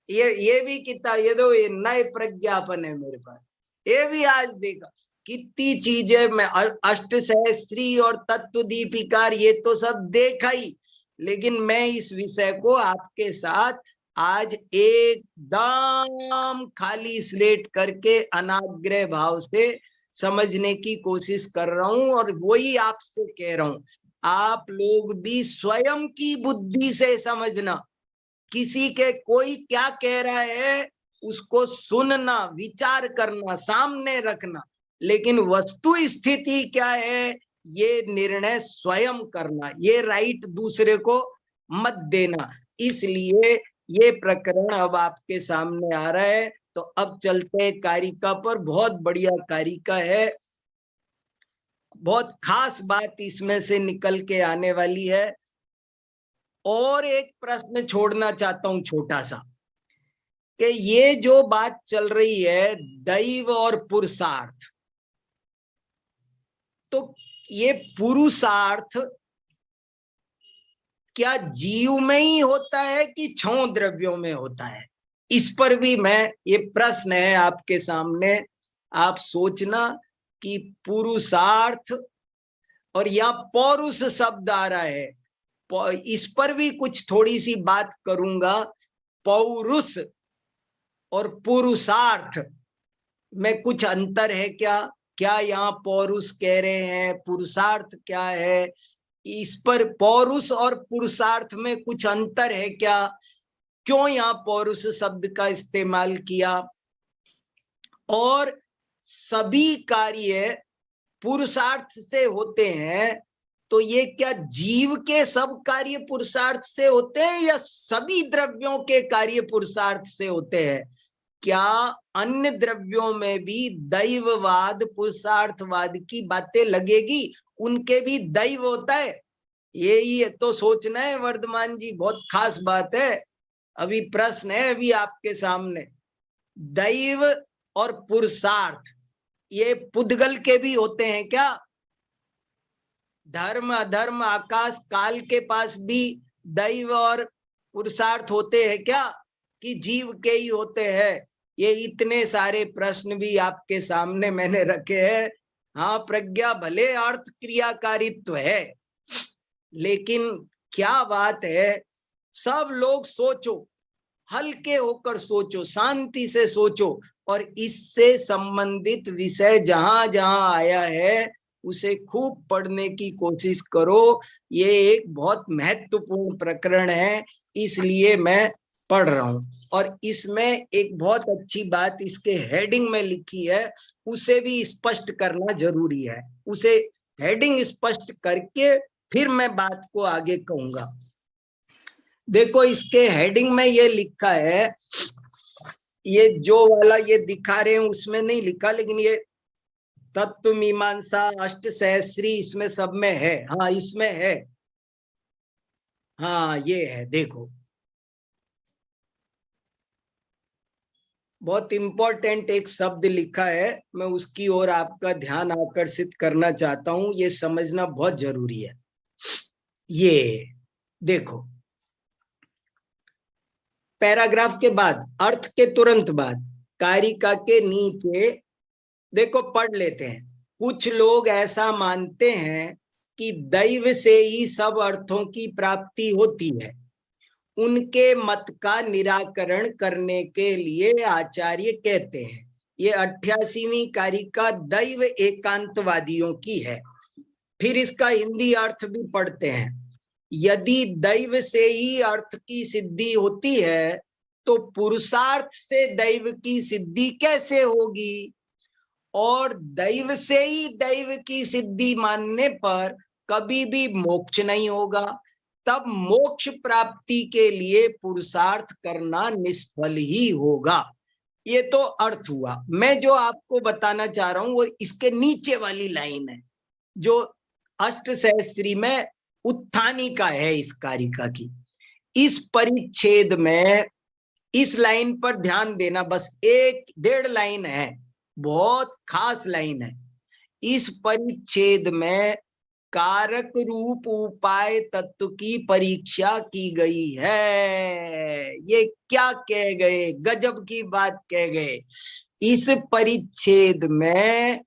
Speaker 2: ये भी कितना, ये दो ये नए प्रज्ञापन है मेरे पास, ये भी आज देखा कितनी चीजें। मैं अष्ट सहस्त्री और तत्व दीपिकार ये तो सब देखा ही, लेकिन मैं इस विषय को आपके साथ आज एकदम खाली स्लेट करके अनाग्रह भाव से समझने की कोशिश कर रहा हूं। और वही आपसे कह रहा हूं, आप लोग भी स्वयं की बुद्धि से समझना। किसी के कोई क्या कह रहा है उसको सुनना, विचार करना, सामने रखना, लेकिन वस्तु स्थिति क्या है ये निर्णय स्वयं करना। ये राइट दूसरे को मत देना। इसलिए ये प्रकरण अब आपके सामने आ रहा है। तो अब चलते हैं कारिका पर। बहुत बढ़िया कारिका है, बहुत खास बात इसमें से निकल के आने वाली है। और एक प्रश्न छोड़ना चाहता हूं छोटा सा, कि ये जो बात चल रही है दैव और पुरुषार्थ, तो ये पुरुषार्थ क्या जीव में ही होता है कि 6 द्रव्यों में होता है? इस पर भी मैं, ये प्रश्न है आपके सामने, आप सोचना कि पुरुषार्थ और या पौरुष शब्द आ रहा है, इस पर भी कुछ थोड़ी सी बात करूंगा। पौरुष और पुरुषार्थ में कुछ अंतर है क्या? क्या यहाँ पौरुष कह रहे हैं, पुरुषार्थ क्या है? इस पर पौरुष और पुरुषार्थ में कुछ अंतर है क्या? क्यों यहाँ पौरुष शब्द का इस्तेमाल किया? और सभी कार्य पुरुषार्थ से होते हैं, तो ये क्या जीव के सब कार्य पुरुषार्थ से होते हैं या सभी द्रव्यों के कार्य पुरुषार्थ से होते हैं? क्या अन्य द्रव्यों में भी दैववाद, पुरुषार्थवाद की बातें लगेगी? उनके भी दैव होता है, यही तो सोचना है वर्धमान जी। बहुत खास बात है। अभी प्रश्न है अभी आपके सामने, दैव और पुरुषार्थ ये पुद्गल के भी होते हैं क्या? धर्म अधर्म आकाश काल के पास भी दैव और पुरुषार्थ होते हैं क्या, कि जीव के ही होते हैं? ये इतने सारे प्रश्न भी आपके सामने मैंने रखे हैं। हाँ, प्रज्ञा भले अर्थ क्रियाकारित्व है, लेकिन क्या बात है, सब लोग सोचो, हल्के होकर सोचो, शांति से सोचो, और इससे संबंधित विषय जहां जहां आया है उसे खूब पढ़ने की कोशिश करो। ये एक बहुत महत्वपूर्ण प्रकरण है, इसलिए मैं पढ़ रहा हूं। और इसमें एक बहुत अच्छी बात इसके हेडिंग में लिखी है, उसे भी स्पष्ट करना जरूरी है। उसे हेडिंग स्पष्ट करके फिर मैं बात को आगे कहूंगा। देखो, इसके हेडिंग में ये लिखा है, ये जो वाला ये दिखा रहे हैं उसमें नहीं लिखा, लेकिन ये तत्व मीमांसा अष्ट सहस्री इसमें सब में है। हाँ, इसमें है। हाँ, ये है, देखो बहुत इंपॉर्टेंट एक शब्द लिखा है, मैं उसकी ओर आपका ध्यान आकर्षित करना चाहता हूं। ये समझना बहुत जरूरी है। ये देखो, पैराग्राफ के बाद, अर्थ के तुरंत बाद, कारिका के नीचे देखो, पढ़ लेते हैं। कुछ लोग ऐसा मानते हैं कि दैव से ही सब अर्थों की प्राप्ति होती है। उनके मत का निराकरण करने के लिए आचार्य कहते हैं, ये 88वीं कारिका दैव एकांतवादियों की है। फिर इसका हिंदी अर्थ भी पढ़ते हैं। यदि दैव से ही अर्थ की सिद्धि होती है तो पुरुषार्थ से दैव की सिद्धि कैसे होगी? और दैव से ही दैव की सिद्धि मानने पर कभी भी मोक्ष नहीं होगा। तब मोक्ष प्राप्ति के लिए पुरुषार्थ करना निष्फल ही होगा। ये तो अर्थ हुआ। मैं जो आपको बताना चाह रहा हूं वो इसके नीचे वाली लाइन है, जो अष्टसहस्त्री में उत्थानिका है इस कारिका की। इस परिच्छेद में इस लाइन पर ध्यान देना, बस 1-1.5 लाइन है, बहुत खास लाइन है। इस परिच्छेद में कारक रूप उपाय तत्व की परीक्षा की गई है। ये क्या कह गए, गजब की बात कह गए। इस परिच्छेद में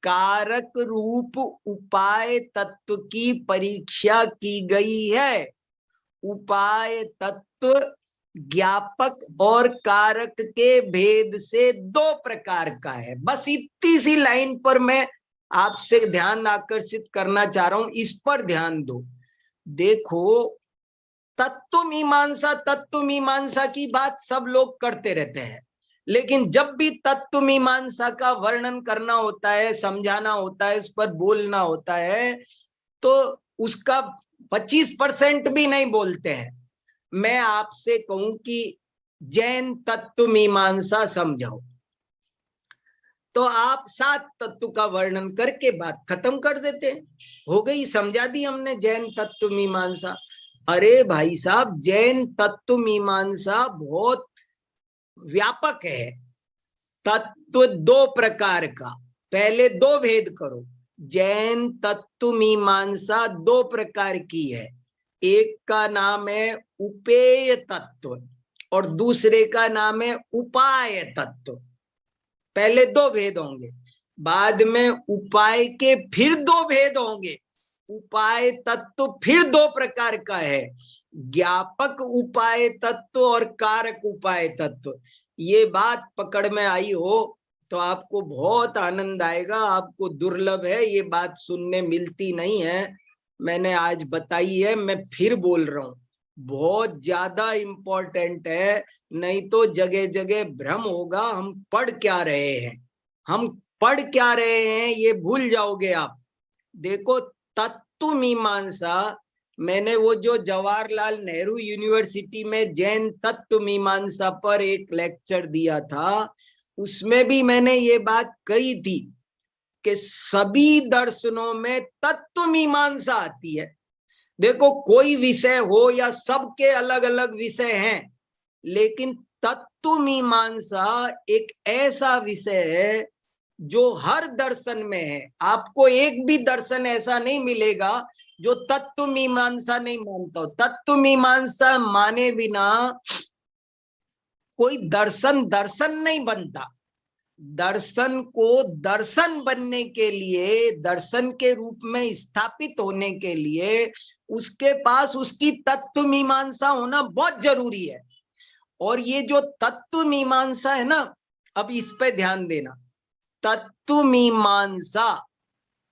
Speaker 2: कारक रूप उपाय तत्व की परीक्षा की गई है। उपाय तत्व ज्ञापक और कारक के भेद से 2 प्रकार का है। बस इतनी सी लाइन पर मैं आपसे ध्यान आकर्षित करना चाह रहा हूं, इस पर ध्यान दो। देखो, तत्व मीमांसा की बात सब लोग करते रहते हैं, लेकिन जब भी तत्व मीमांसा का वर्णन करना होता है, समझाना होता है, उस पर बोलना होता है, तो उसका 25% भी नहीं बोलते हैं। मैं आपसे कहूं कि जैन तत्व मीमांसा समझाओ, तो आप 7 तत्व का वर्णन करके बात खत्म कर देते हैं, हो गई, समझा दी हमने जैन तत्व मीमांसा। अरे भाई साहब, जैन तत्व मीमांसा बहुत व्यापक है। तत्व 2 प्रकार का, पहले 2 भेद करो। जैन तत्व मीमांसा 2 प्रकार की है। एक का नाम है उपेय तत्व और दूसरे का नाम है उपाय तत्व। पहले 2 भेद होंगे, बाद में उपाय के फिर 2 भेद होंगे। उपाय तत्व फिर 2 प्रकार का है, ज्ञापक उपाय तत्व और कारक उपाय तत्व। ये बात पकड़ में आई हो तो आपको बहुत आनंद आएगा। आपको दुर्लभ है, ये बात सुनने मिलती नहीं है, मैंने आज बताई है, मैं फिर बोल रहा हूं, बहुत ज्यादा इंपॉर्टेंट है। नहीं तो जगह जगह भ्रम होगा, हम पढ़ क्या रहे हैं, हम पढ़ क्या रहे हैं ये भूल जाओगे आप। देखो, तत्व मीमांसा, मैंने वो जो जवाहरलाल नेहरू यूनिवर्सिटी में जैन तत्व मीमांसा पर एक लेक्चर दिया था, उसमें भी मैंने ये बात कही थी कि सभी दर्शनों में तत्व मीमांसा आती है। देखो, कोई विषय हो या सबके अलग अलग विषय हैं, लेकिन तत्व मीमांसा एक ऐसा विषय है जो हर दर्शन में है। आपको एक भी दर्शन ऐसा नहीं मिलेगा जो तत्व मीमांसा नहीं मानता हो। तत्व मीमांसा माने बिना कोई दर्शन दर्शन नहीं बनता। दर्शन को दर्शन बनने के लिए, दर्शन के रूप में स्थापित होने के लिए उसके पास उसकी तत्व मीमांसा होना बहुत जरूरी है। और ये जो तत्व मीमांसा है ना, अब इस पे ध्यान देना। तत्व मीमांसा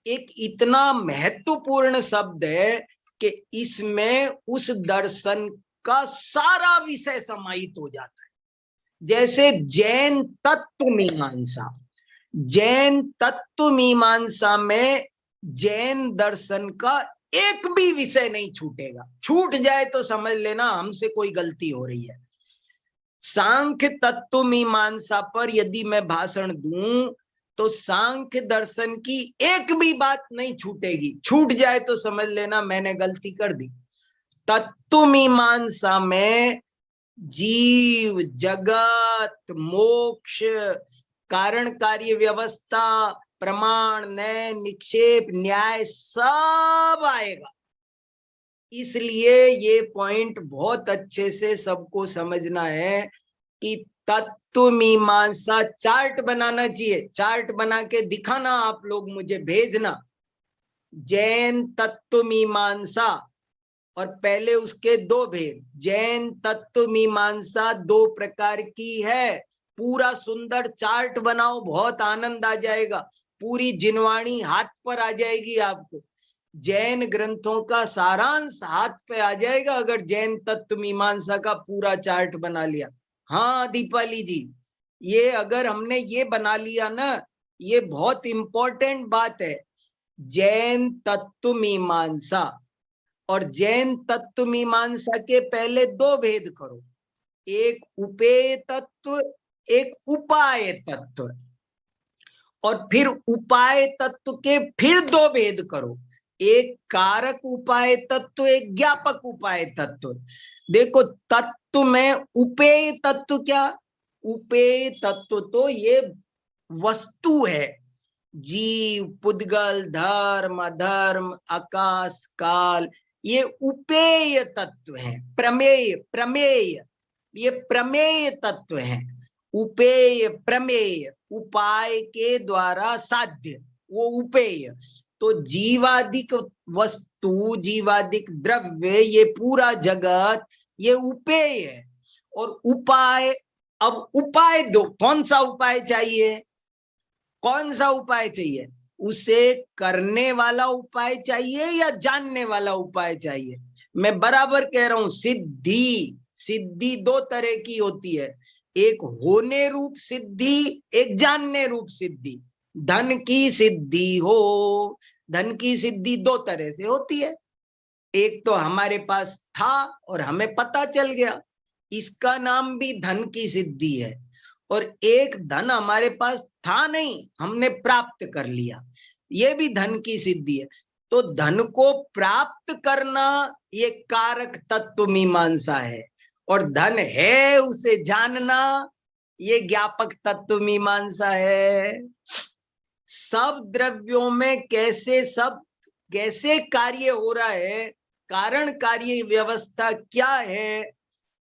Speaker 2: एक इतना महत्वपूर्ण शब्द है कि इसमें उस दर्शन का सारा विषय समाहित हो जाता है। जैसे जैन तत्व मीमांसा, जैन तत्व मीमांसा में जैन दर्शन का एक भी विषय नहीं छूटेगा। छूट जाए तो समझ लेना हमसे कोई गलती हो रही है। सांख्य तत्व मीमांसा पर यदि मैं भाषण दूं तो सांख्य दर्शन की एक भी बात नहीं छूटेगी। छूट जाए तो समझ लेना मैंने गलती कर दी। तत्व मीमांसा में जीव, जगत, मोक्ष, कारण कार्य व्यवस्था, प्रमाण, नय, निक्षेप, न्याय सब आएगा। इसलिए ये पॉइंट बहुत अच्छे से सबको समझना है कि तत्व मीमांसा चार्ट बनाना चाहिए। चार्ट बना के दिखाना, आप लोग मुझे भेजना। जैन तत्व मीमांसा और पहले उसके 2 भेद। जैन तत्व मीमांसा 2 प्रकार की है। पूरा सुंदर चार्ट बनाओ, बहुत आनंद आ जाएगा। पूरी जिनवाणी हाथ पर आ जाएगी आपको। जैन ग्रंथों का सारांश हाथ पे आ जाएगा अगर जैन तत्व मीमांसा का पूरा चार्ट बना लिया। हाँ दीपाली जी, ये अगर हमने ये बना लिया ना, ये बहुत इंपॉर्टेंट बात है। जैन तत्व मीमांसा और जैन तत्व मीमांसा के पहले 2 भेद करो, एक उपेय तत्व, एक उपाय तत्व। और फिर उपाय तत्व के फिर 2 भेद करो, एक कारक उपाय तत्व, एक ज्ञापक उपाय तत्व। देखो तत्व में उपेय तत्व क्या, उपेय तत्व तो ये वस्तु है, जीव, पुद्गल, धर्म, अधर्म, आकाश, काल, ये उपेय तत्व है। प्रमेय, प्रमेय, ये प्रमेय तत्व है। उपेय, प्रमेय, उपाय के द्वारा साध्य, वो उपेय। तो जीवादिक वस्तु, जीवादिक द्रव्य, ये पूरा जगत, ये उपेय है। और उपाय, अब उपाय दो, कौन सा उपाय चाहिए, कौन सा उपाय चाहिए, उसे करने वाला उपाय चाहिए या जानने वाला उपाय चाहिए। मैं बराबर कह रहा हूं, सिद्धि, सिद्धि दो तरह की होती है, एक होने रूप सिद्धि, एक जानने रूप सिद्धि। धन की सिद्धि हो, धन की सिद्धि दो तरह से होती है, एक तो हमारे पास था और हमें पता चल गया, इसका नाम भी धन की सिद्धि है। और एक धन हमारे पास था नहीं, हमने प्राप्त कर लिया, ये भी धन की सिद्धि है। तो धन को प्राप्त करना ये कारक तत्व मीमांसा है, और धन है उसे जानना ये ज्ञापक तत्व मीमांसा है। सब द्रव्यों में कैसे सब कैसे कार्य हो रहा है, कारण कार्य व्यवस्था क्या है,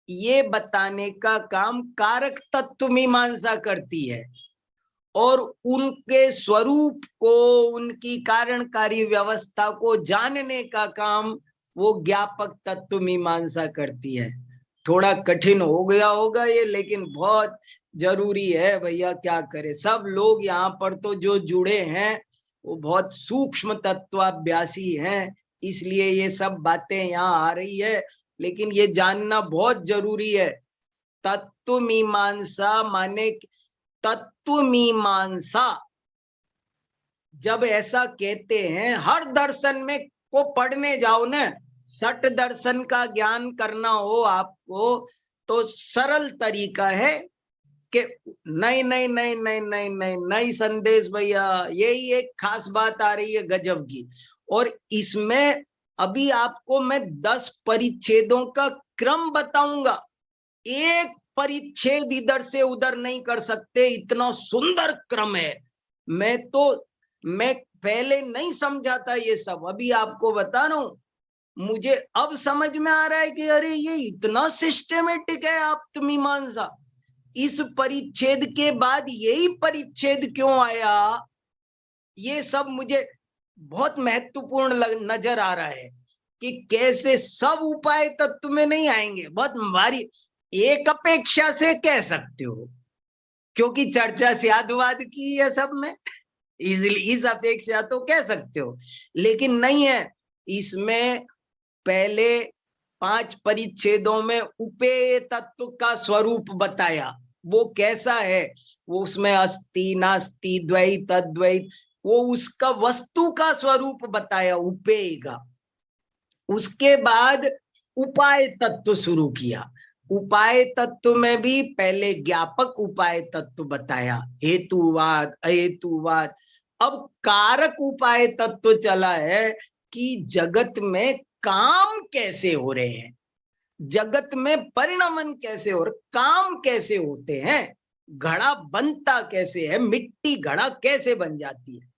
Speaker 2: ये बताने का काम कारक तत्व मीमांसा करती है। और उनके स्वरूप को, उनकी कारणकारी व्यवस्था को जानने का काम वो ज्ञापक तत्व मीमांसा करती है। थोड़ा कठिन हो गया होगा ये, लेकिन बहुत जरूरी है भैया, क्या करे। सब लोग यहाँ पर तो जो जुड़े हैं वो बहुत सूक्ष्म तत्वाभ्यासी हैं, इसलिए ये सब बातें यहाँ आ रही है, लेकिन ये जानना बहुत जरूरी है। तत्व मीमांसा माने, तत्व मीमांसा जब ऐसा कहते हैं, हर दर्शन में को पढ़ने जाओ ना, सठ दर्शन का ज्ञान करना हो आपको, तो सरल तरीका है कि नहीं नहीं नहीं नहीं नहीं नहीं नहीं संदेश भैया, यही एक खास बात आ रही है गजब की। और इसमें अभी आपको मैं 10 परिच्छेदों का क्रम बताऊंगा, एक परिच्छेद इधर से उधर नहीं कर सकते, इतना सुंदर क्रम है। मैं पहले नहीं समझा था ये सब, अभी आपको बता रहा हूं, मुझे अब समझ में आ रहा है कि अरे ये इतना सिस्टेमेटिक है आप्तमीमांसा। इस परिच्छेद के बाद यही परिच्छेद क्यों आया, ये सब मुझे बहुत महत्वपूर्ण नजर आ रहा है कि कैसे सब उपाय तत्व में नहीं आएंगे। बहुत भारी, एक अपेक्षा से कह सकते हो, क्योंकि चर्चा स्यादवाद की है सब में, इजीली इस अपेक्षा तो कह सकते हो, लेकिन नहीं है। इसमें पहले 5 परिच्छेदों में उपेय तत्व का स्वरूप बताया, वो कैसा है, वो उसमें अस्ति नास्ति द्वैत अद्वैत, वो उसका वस्तु का स्वरूप बताया उपेय का। उसके बाद उपाय तत्व शुरू किया। उपाय तत्व में भी पहले ज्ञापक उपाय तत्व बताया, हेतुवाद अहेतुवाद। अब कारक उपाय तत्व चला है कि जगत में काम कैसे हो रहे हैं, जगत में परिणमन कैसे हो रहे, काम कैसे होते हैं, घड़ा बनता कैसे है, मिट्टी घड़ा कैसे बन जाती है,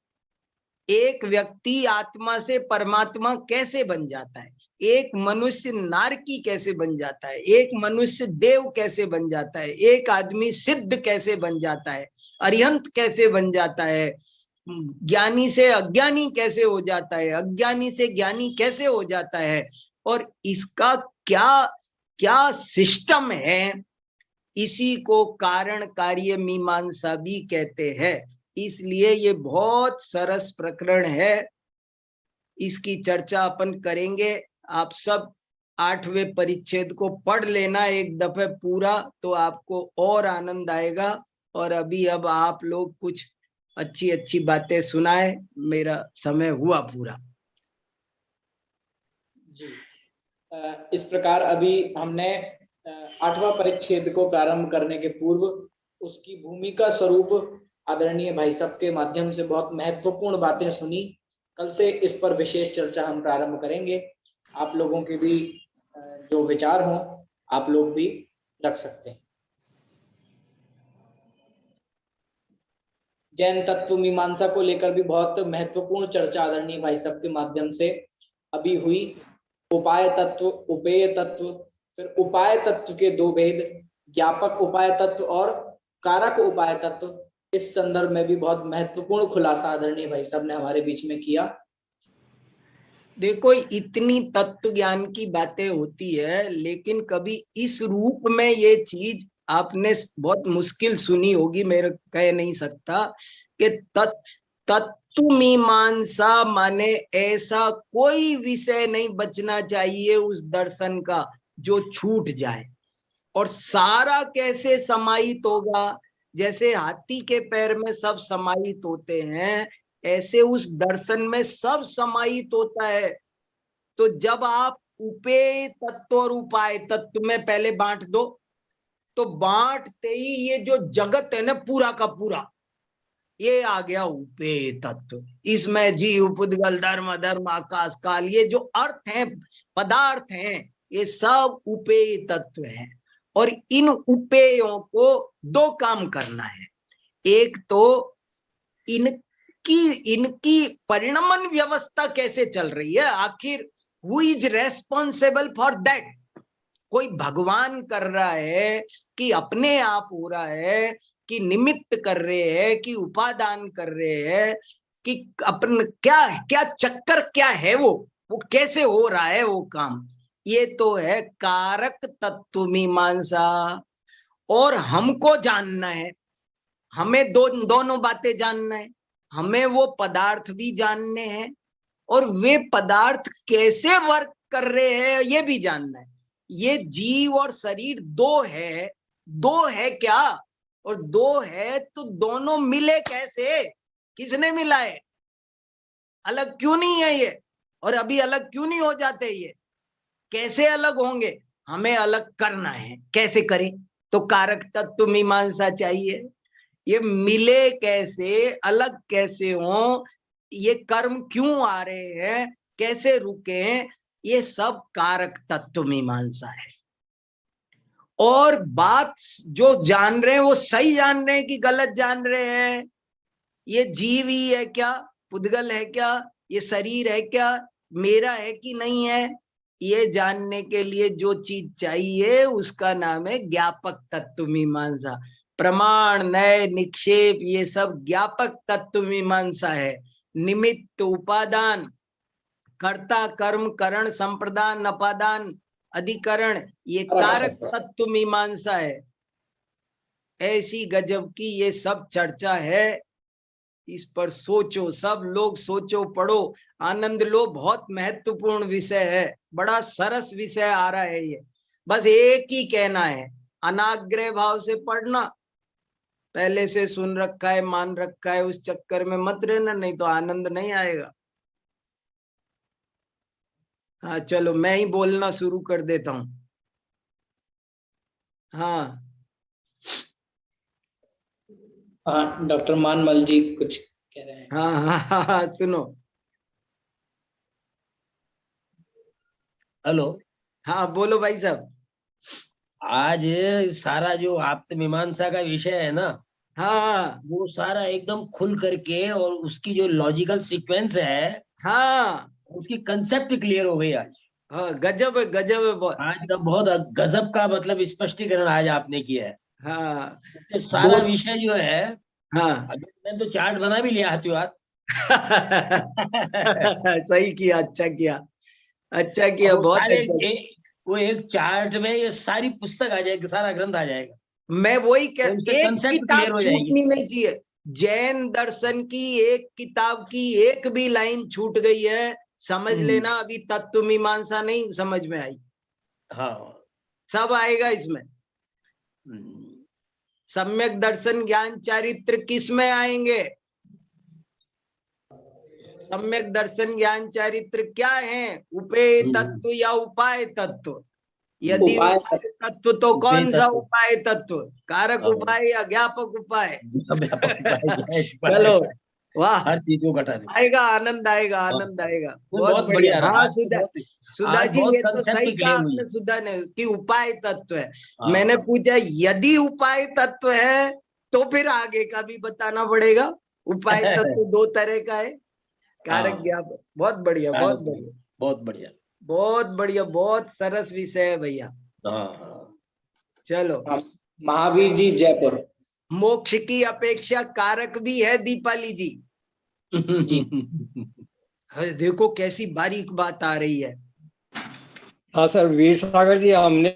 Speaker 2: एक व्यक्ति आत्मा से परमात्मा कैसे बन जाता है, एक मनुष्य नारकी कैसे बन जाता है, एक मनुष्य देव कैसे बन जाता है, एक आदमी सिद्ध कैसे बन जाता है, अरिहंत कैसे बन जाता है, ज्ञानी से अज्ञानी कैसे हो जाता है, अज्ञानी से ज्ञानी कैसे हो जाता है, और इसका क्या क्या सिस्टम है, इसी को कारण कार्य मीमांसा भी कहते हैं। इसलिए ये बहुत सरस प्रकरण है, इसकी चर्चा अपन करेंगे। आप सब 8वें परिच्छेद को पढ़ लेना एक दफे पूरा, तो आपको और आनंद आएगा। और अभी अब आप लोग कुछ अच्छी अच्छी बातें सुनाए, मेरा समय हुआ पूरा
Speaker 3: जी। इस प्रकार अभी हमने 8वां परिच्छेद को प्रारंभ करने के पूर्व उसकी भूमिका स्वरूप आदरणीय भाई साहब के माध्यम से बहुत महत्वपूर्ण बातें सुनी। कल से इस पर विशेष चर्चा हम प्रारंभ करेंगे। आप लोगों के भी जो विचार हों आप लोग भी रख सकते हैं। जैन तत्व मीमांसा को लेकर भी बहुत महत्वपूर्ण चर्चा आदरणीय भाई साहब के माध्यम से अभी हुई। उपाय तत्व, उपेय तत्व, फिर उपाय तत्व के दो भेद, ज्ञापक उपाय तत्व और कारक उपाय तत्व, इस संदर्भ में भी बहुत महत्वपूर्ण खुलासा आदरणीय भाई साहब ने हमारे बीच में किया।
Speaker 2: देखो, इतनी तत्व ज्ञान की बातें होती है, लेकिन कभी इस रूप में ये चीज आपने बहुत मुश्किल सुनी होगी, मेरे कह नहीं सकता कि तत्व मीमांसा माने ऐसा कोई विषय नहीं बचना चाहिए उस दर्शन का जो छूट जाए। और सारा कैसे समाहित होगा, जैसे हाथी के पैर में सब समाहित होते हैं, ऐसे उस दर्शन में सब समाहित होता है। तो जब आप उपेय तत्व और उपाय तत्व में पहले बांट दो, तो बांटते ही ये जो जगत है ना पूरा का पूरा, ये आ गया उपेय तत्व। इसमें जीव, पुद्गल, धर्म, अधर्म, आकाश, काल, ये जो अर्थ हैं, पदार्थ हैं, ये सब उपेय तत्व हैं। और इन उपेयों को दो काम करना है। एक तो इनकी परिणमन व्यवस्था कैसे चल रही है, आखिर who is responsible for that. कोई भगवान कर रहा है कि अपने आप हो रहा है, कि निमित्त कर रहे हैं, कि उपादान कर रहे हैं, कि अपन क्या क्या चक्कर क्या है, वो कैसे हो रहा है वो काम, ये तो है कारक तत्व मीमांसा। और हमको जानना है, हमें दोनों बातें जानना है। हमें वो पदार्थ भी जानने हैं और वे पदार्थ कैसे वर्क कर रहे हैं ये भी जानना है। ये जीव और शरीर दो है क्या, और दो है तो दोनों मिले कैसे, किसने मिला है, अलग क्यों नहीं है ये, और अभी अलग क्यों नहीं हो जाते, ये कैसे अलग होंगे, हमें अलग करना है। कैसे करें, तो कारक तत्व मीमांसा चाहिए। ये मिले कैसे, अलग कैसे हो, ये कर्म क्यों आ रहे हैं, कैसे रुके, ये सब कारक तत्व मीमांसा है। और बात जो जान रहे हैं वो सही जान रहे हैं कि गलत जान रहे हैं, ये जीव ही है क्या, पुद्गल है क्या, ये शरीर है क्या, मेरा है कि नहीं है, ये जानने के लिए जो चीज चाहिए उसका नाम है ज्ञापक तत्व मीमांसा। प्रमाण, नय, निक्षेप, ये सब ज्ञापक तत्व मीमांसा है। निमित्त, उपादान, कर्ता, कर्म, करण, संप्रदान, अपादान, अधिकरण, ये कारक तत्व मीमांसा है। ऐसी गजब की ये सब चर्चा है, इस पर सोचो, सब लोग सोचो, पढ़ो, आनंद लो। बहुत महत्वपूर्ण विषय है, बड़ा सरस विषय आ रहा है ये। बस एक ही कहना है, अनाग्रह भाव से पढ़ना। पहले से सुन रखा है, मान रखा है, उस चक्कर में मत रहना, नहीं तो आनंद नहीं आएगा। हाँ चलो, मैं ही बोलना शुरू कर देता हूँ। हाँ
Speaker 3: हाँ, डॉक्टर मानमल जी कुछ कह रहे हैं।
Speaker 2: हाँ, सुनो।
Speaker 4: हेलो,
Speaker 2: हाँ बोलो भाई साहब।
Speaker 4: आज सारा जो आत्ममीमांसा का विषय है ना,
Speaker 2: हाँ
Speaker 4: वो सारा एकदम खुल करके, और उसकी जो लॉजिकल सीक्वेंस है,
Speaker 2: हाँ
Speaker 4: उसकी कंसेप्ट क्लियर हो गई आज।
Speaker 2: हाँ, गजब है, गजब है बहुत।
Speaker 4: आज का बहुत गजब का मतलब स्पष्टीकरण आज आपने किया है।
Speaker 2: हाँ
Speaker 4: तो सारा
Speaker 2: दो,
Speaker 4: विषय जो है,
Speaker 2: हाँ
Speaker 4: अभी मैंने तो चार्ट बना भी लिया हाथों हाथ।
Speaker 2: सही किया, अच्छा किया, अच्छा
Speaker 4: और
Speaker 2: किया,
Speaker 4: वो
Speaker 2: बहुत
Speaker 4: सारे
Speaker 2: अच्छा।
Speaker 4: वो एक चार्ट में ये सारी पुस्तक आ जाएगी, सारा ग्रंथ आ जाएगा।
Speaker 2: मैं वही
Speaker 4: तो
Speaker 2: कह,
Speaker 4: उससे
Speaker 2: एक
Speaker 4: कंसेप्ट क्लियर
Speaker 2: किताब
Speaker 4: हो जाएगी।
Speaker 2: छूटनी नहीं चाहिए। जैन दर्शन की एक किताब की एक भी लाइन छूट गई है, समझ लेना अभी तत्व मीमांसा नहीं समझ में आई।
Speaker 4: हाँ,
Speaker 2: सब आएगा इसमें। सम्यक दर्शन, ज्ञान, चारित्र किस में आएंगे? सम्यक दर्शन, ज्ञान, चारित्र क्या है? उपेय तत्व या उपाय तत्व? यदि
Speaker 3: उपाय
Speaker 2: उपाय तत्व तो
Speaker 4: उपेय
Speaker 2: कौन सा
Speaker 4: तत्व।
Speaker 2: उपाय तत्व? कारक
Speaker 4: हाँ।
Speaker 2: उपाय या ज्ञापक उपाय?
Speaker 4: व्यापक उपाय,
Speaker 2: चलो, वाह,
Speaker 4: हर चीज को घटाने।
Speaker 2: आएगा आनंद, आएगा आनंद आएगा। बहुत
Speaker 4: बहुत
Speaker 2: बढ़िया।
Speaker 4: बढ़िया रहा
Speaker 2: हाँ
Speaker 4: आज तो,
Speaker 2: सुधा,
Speaker 4: बहुत
Speaker 2: सुधा
Speaker 4: आज
Speaker 2: जी
Speaker 4: बहुत
Speaker 2: ये तो
Speaker 4: concept
Speaker 2: सही कहा
Speaker 4: clear हुई।
Speaker 2: आपने सुधा ने कि उपाय तत्व है।
Speaker 4: हाँ।
Speaker 2: मैंने पूछा यदि उपाय तत्व है तो फिर आगे का भी बताना पड़ेगा। उपाय तत्व दो तरह का है, कारक
Speaker 4: हाँ।
Speaker 2: ज्ञापक। बहुत बढ़िया, बहुत बढ़िया,
Speaker 4: बहुत बढ़िया।
Speaker 2: बहुत बढ़िया, बहुत सरस विषय है भैया।
Speaker 4: हाँ।
Speaker 2: चलो,
Speaker 3: महावीर जी जयपुर।
Speaker 2: मोक्ष की अपेक्षा कारक भी है दीपाली जी।
Speaker 3: जी।
Speaker 2: अरे देखो कैसी बारीक बात आ रही है।
Speaker 5: हाँ सर, वीर सागर जी, हमने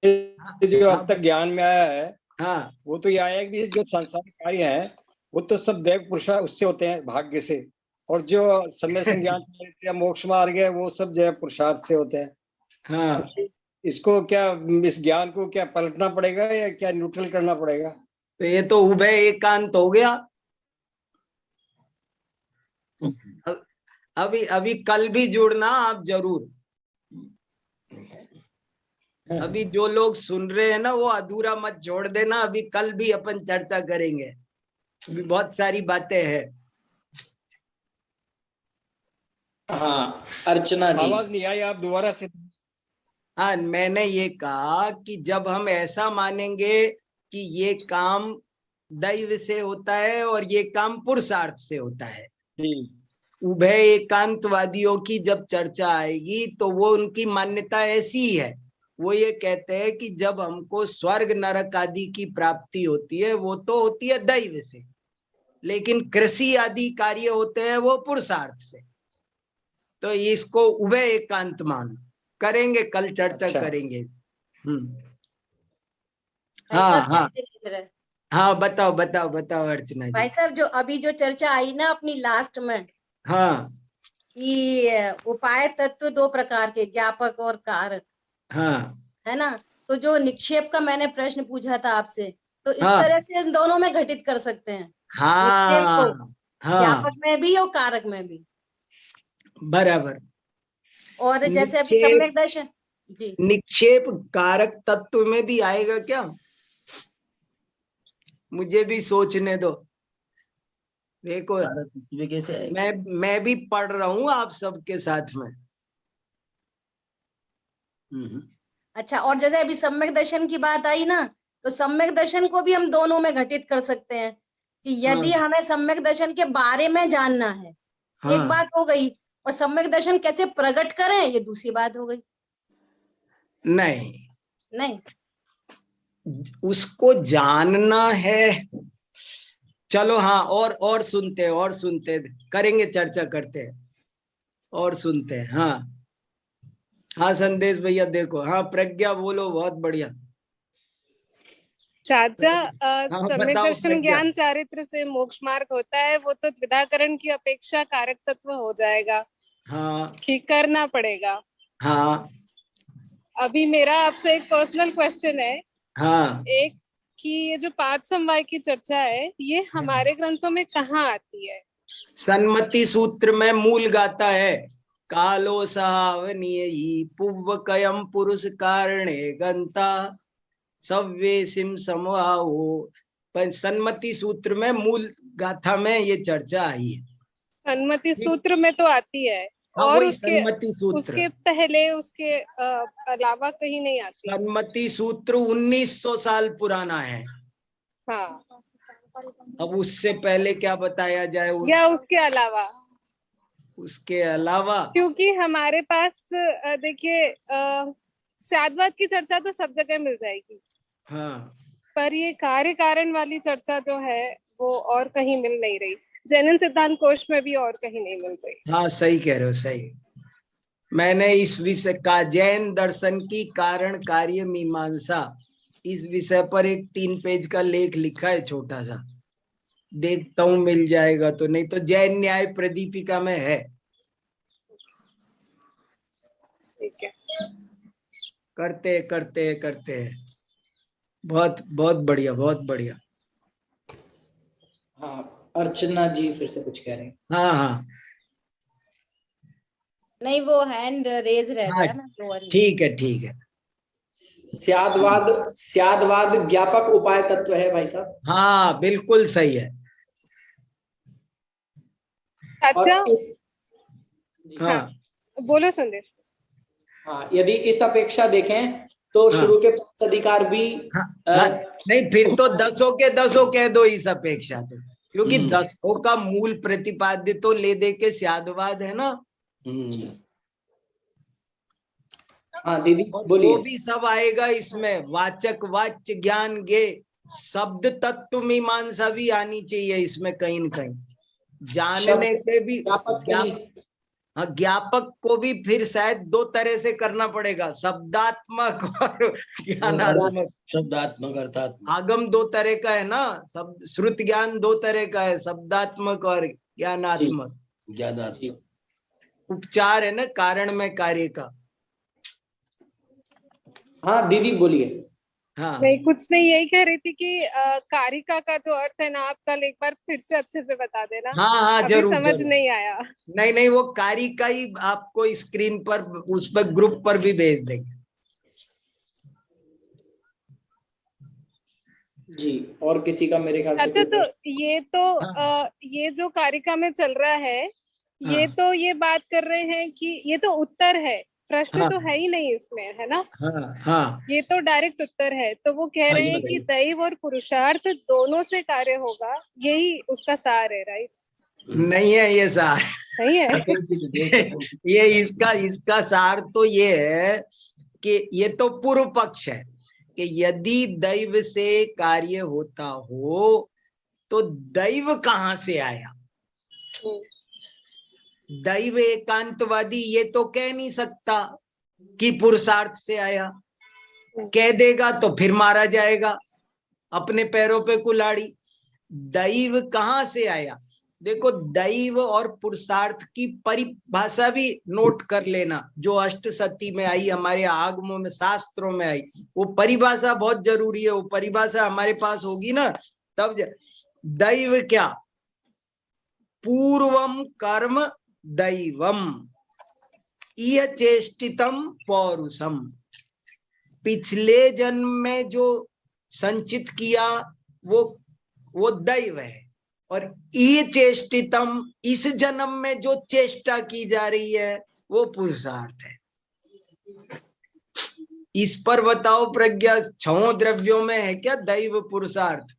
Speaker 5: जो
Speaker 2: हाँ,
Speaker 5: अब तक ज्ञान में आया है
Speaker 2: हाँ,
Speaker 5: वो तो ये आया है कि जो सांसारिक कार्य है वो तो सब देव पुरुष उससे होते हैं, भाग्य से, और जो समय संज्ञान या मोक्ष मार्ग है वो सब जो है पुरुषार्थ से होते हैं।
Speaker 2: हाँ।
Speaker 5: इसको क्या, इस ज्ञान को क्या पलटना पड़ेगा या क्या न्यूट्रल करना पड़ेगा?
Speaker 2: तो ये तो उभय एकांत हो गया। अभी अभी कल भी जुड़ना आप जरूर। अभी जो लोग सुन रहे हैं ना वो अधूरा मत छोड़ देना, अभी कल भी अपन चर्चा करेंगे, अभी बहुत सारी बातें हैं।
Speaker 3: हाँ अर्चना जी।
Speaker 5: आवाज नहीं आई, आप दोबारा से।
Speaker 2: हाँ, मैंने ये कहा कि जब हम ऐसा मानेंगे कि ये काम दैव से होता है और ये काम पुरुषार्थ से होता है, उभय एकांतवादियों की जब चर्चा आएगी तो वो उनकी मान्यता ऐसी ही है। वो ये कहते हैं कि जब हमको स्वर्ग नरक आदि की प्राप्ति होती है वो तो होती है दैव से, लेकिन कृषि आदि कार्य होते हैं वो पुरुषार्थ से। तो इसको उभय एकांत मान करेंगे, कल चर्चा
Speaker 5: अच्छा।
Speaker 2: करेंगे।
Speaker 6: भाई
Speaker 2: हाँ
Speaker 6: साहब,
Speaker 2: हाँ
Speaker 6: देवेंद्र,
Speaker 2: हाँ, बताओ बताओ बताओ अर्चना
Speaker 6: भाई
Speaker 2: जी।
Speaker 6: साहब जो अभी जो चर्चा आई ना अपनी लास्ट में
Speaker 2: हाँ
Speaker 6: कि उपाय तत्व दो प्रकार के, ज्ञापक और कारक,
Speaker 2: हाँ
Speaker 6: है ना। तो जो निक्षेप का मैंने प्रश्न पूछा था आपसे, तो इस
Speaker 2: हाँ
Speaker 6: तरह से इन दोनों में घटित कर सकते हैं, निक्षेप को
Speaker 2: हाँ हाँ,
Speaker 6: ज्ञापक में भी और कारक में भी।
Speaker 2: बराबर।
Speaker 6: और जैसे अभी
Speaker 2: निक्षेप,
Speaker 6: सम्यक दर्शन जी,
Speaker 2: निक्षेप कारक तत्व में भी आएगा क्या? मुझे भी सोचने दो। देखो
Speaker 4: कैसे है?
Speaker 2: मैं भी पढ़ रहा हूँ आप सबके साथ में।
Speaker 6: अच्छा। और जैसे अभी सम्यक दर्शन की बात आई ना, तो सम्यक दर्शन को भी हम दोनों में घटित कर सकते हैं कि यदि
Speaker 2: हाँ
Speaker 6: हमें सम्यक दर्शन के बारे में जानना है, एक
Speaker 2: हाँ,
Speaker 6: बात हो गई, और सम्यक दर्शन कैसे प्रकट करें ये दूसरी बात हो गई।
Speaker 2: नहीं,
Speaker 6: नहीं,
Speaker 2: उसको जानना है। चलो हाँ, और सुनते हैं, और सुनते हैं, करेंगे, चर्चा करते हैं और सुनते हैं। हाँ हाँ, संदेश भैया देखो। हाँ प्रज्ञा बोलो, बहुत बढ़िया।
Speaker 7: चाचा,
Speaker 2: हाँ
Speaker 7: सम्यक
Speaker 2: बताओ
Speaker 7: दर्शन
Speaker 2: प्रज्ञा।
Speaker 7: ज्ञान चारित्र से मोक्ष मार्ग होता है, वो तो द्विधाकरण की अपेक्षा कारक तत्व हो जाएगा,
Speaker 2: हाँ
Speaker 7: ठीक करना पड़ेगा।
Speaker 2: हाँ
Speaker 7: अभी मेरा आपसे एक पर्सनल क्वेश्चन है,
Speaker 2: हाँ,
Speaker 7: एक कि ये जो पांच समवाय की चर्चा है ये हमारे ग्रंथों में कहाँ आती है?
Speaker 2: सन्मति सूत्र में मूल गाता है, कालो सहावनीय पुव्वकयम पुरुष कारणे गंता सव्येसिम समवाहो। पर सन्मति सूत्र में मूल गाथा में ये चर्चा आई है।
Speaker 7: सन्मति सूत्र में तो आती है,
Speaker 2: हाँ
Speaker 7: और
Speaker 2: वही सन्मति सूत्र।
Speaker 7: उसके पहले उसके अलावा कहीं नहीं आती।
Speaker 2: सन्मति सूत्र 1900 साल पुराना है।
Speaker 7: हाँ,
Speaker 2: अब उससे पहले क्या बताया जाए
Speaker 7: या उसके अलावा,
Speaker 2: उसके अलावा।
Speaker 7: क्योंकि हमारे पास देखिए स्यादवाद की चर्चा तो सब जगह मिल जाएगी,
Speaker 2: हाँ
Speaker 7: पर ये कार्य कारण वाली चर्चा जो है वो और कहीं मिल नहीं रही। जैन सिद्धांत कोश में भी और कहीं नहीं मिल रही।
Speaker 2: हाँ सही कह रहे हो, सही। मैंने इस विषय का जैन दर्शन की कारण कार्य मीमांसा इस विषय पर एक 3 पेज का लेख लिखा है, छोटा सा। देखता हूँ मिल जाएगा तो, नहीं तो जैन न्याय प्रदीपिका में है।
Speaker 7: ठीक है,
Speaker 2: करते करते करते हैं। बहुत बहुत बढ़िया, बहुत बढ़िया।
Speaker 3: हाँ अर्चना जी फिर से कुछ कह रहे हैं।
Speaker 2: हाँ हाँ
Speaker 6: नहीं, वो हैंड रेज रह
Speaker 2: हाँ,
Speaker 6: गया ना, लोअर में।
Speaker 2: ठीक है ठीक है।
Speaker 3: स्यादवाद ज्ञापक उपाय तत्व है भाई साहब।
Speaker 2: हाँ बिल्कुल सही है।
Speaker 7: अच्छा
Speaker 3: और
Speaker 2: हाँ
Speaker 7: बोलो संदेश।
Speaker 3: हाँ, यदि इस अपेक्षा देखें तो
Speaker 2: हाँ।
Speaker 3: शुरू के 5 अधिकार भी
Speaker 2: हाँ, हाँ, नहीं फिर तो 10 के 10 कह दो इस अपेक्षा तो, क्योंकि 10 का मूल प्रतिपाद्य तो ले दे के स्यादवाद है ना।
Speaker 3: हाँ दीदी
Speaker 2: और
Speaker 3: बोलिए।
Speaker 2: वो भी सब आएगा इसमें, वाचक वाच्य ज्ञान गे शब्द तत्व मीमांसा भी आनी चाहिए इसमें कहीं न कहीं, जानने के भी हाँ ज्ञापक को भी फिर शायद 2 तरह से करना पड़ेगा, शब्दात्मक और ज्ञानात्मक।
Speaker 4: शब्दात्मक अर्थात
Speaker 2: आगम 2 तरह का है ना, शब्द श्रुत ज्ञान 2 तरह का है, शब्दात्मक और ज्ञानात्मक।
Speaker 4: ज्ञानात्मक
Speaker 2: उपचार है ना कारण में कार्य का।
Speaker 3: हाँ दीदी बोलिए।
Speaker 2: हाँ
Speaker 7: नहीं कुछ नहीं, यही कह रही थी कि कारिका का जो अर्थ है ना, आप कल एक बार फिर से अच्छे से बता देना।
Speaker 2: हाँ हाँ
Speaker 7: अभी
Speaker 2: जरूर
Speaker 7: समझ
Speaker 2: जरूर।
Speaker 7: नहीं आया।
Speaker 2: नहीं नहीं वो कार्य का ही आपको स्क्रीन पर उस पर ग्रुप पर भी भेज देंगे।
Speaker 3: जी और किसी का मेरे ख्याल से
Speaker 7: अच्छा
Speaker 3: कोई
Speaker 7: तो
Speaker 2: हाँ।
Speaker 7: ये जो कारिका में चल रहा है, ये
Speaker 2: हाँ।
Speaker 7: तो ये बात कर रहे हैं कि ये तो उत्तर है, प्रश्न
Speaker 2: हाँ।
Speaker 7: तो है ही नहीं इसमें, है ना।
Speaker 2: हाँ हाँ
Speaker 7: ये तो डायरेक्ट उत्तर है। तो वो कह रहे हैं कि दैव और पुरुषार्थ दोनों से कार्य होगा, यही उसका सार है, राइट।
Speaker 2: नहीं है ये सार।
Speaker 7: नहीं है।
Speaker 2: ये इसका सार तो ये है कि ये तो पूर्व पक्ष है कि यदि दैव से कार्य होता हो तो दैव कहाँ से आया। दैव एकांतवादी ये तो कह नहीं सकता कि पुरुषार्थ से आया, कह देगा तो फिर मारा जाएगा, अपने पैरों पे कुल्हाड़ी। दैव कहाँ से आया, देखो दैव और पुरुषार्थ की परिभाषा भी नोट कर लेना, जो अष्टसती में आई, हमारे आगमों में शास्त्रों में आई, वो परिभाषा बहुत जरूरी है। वो परिभाषा हमारे पास होगी ना तब दैव क्या, पूर्वम कर्म दैवम इह चेष्टितम पौरुषम, पिछले जन्म में जो संचित किया वो दैव है, और ये चेष्टितम इस जन्म में जो चेष्टा की जा रही है वो पुरुषार्थ है। इस पर बताओ प्रज्ञा, 6 द्रव्यों में है क्या दैव पुरुषार्थ?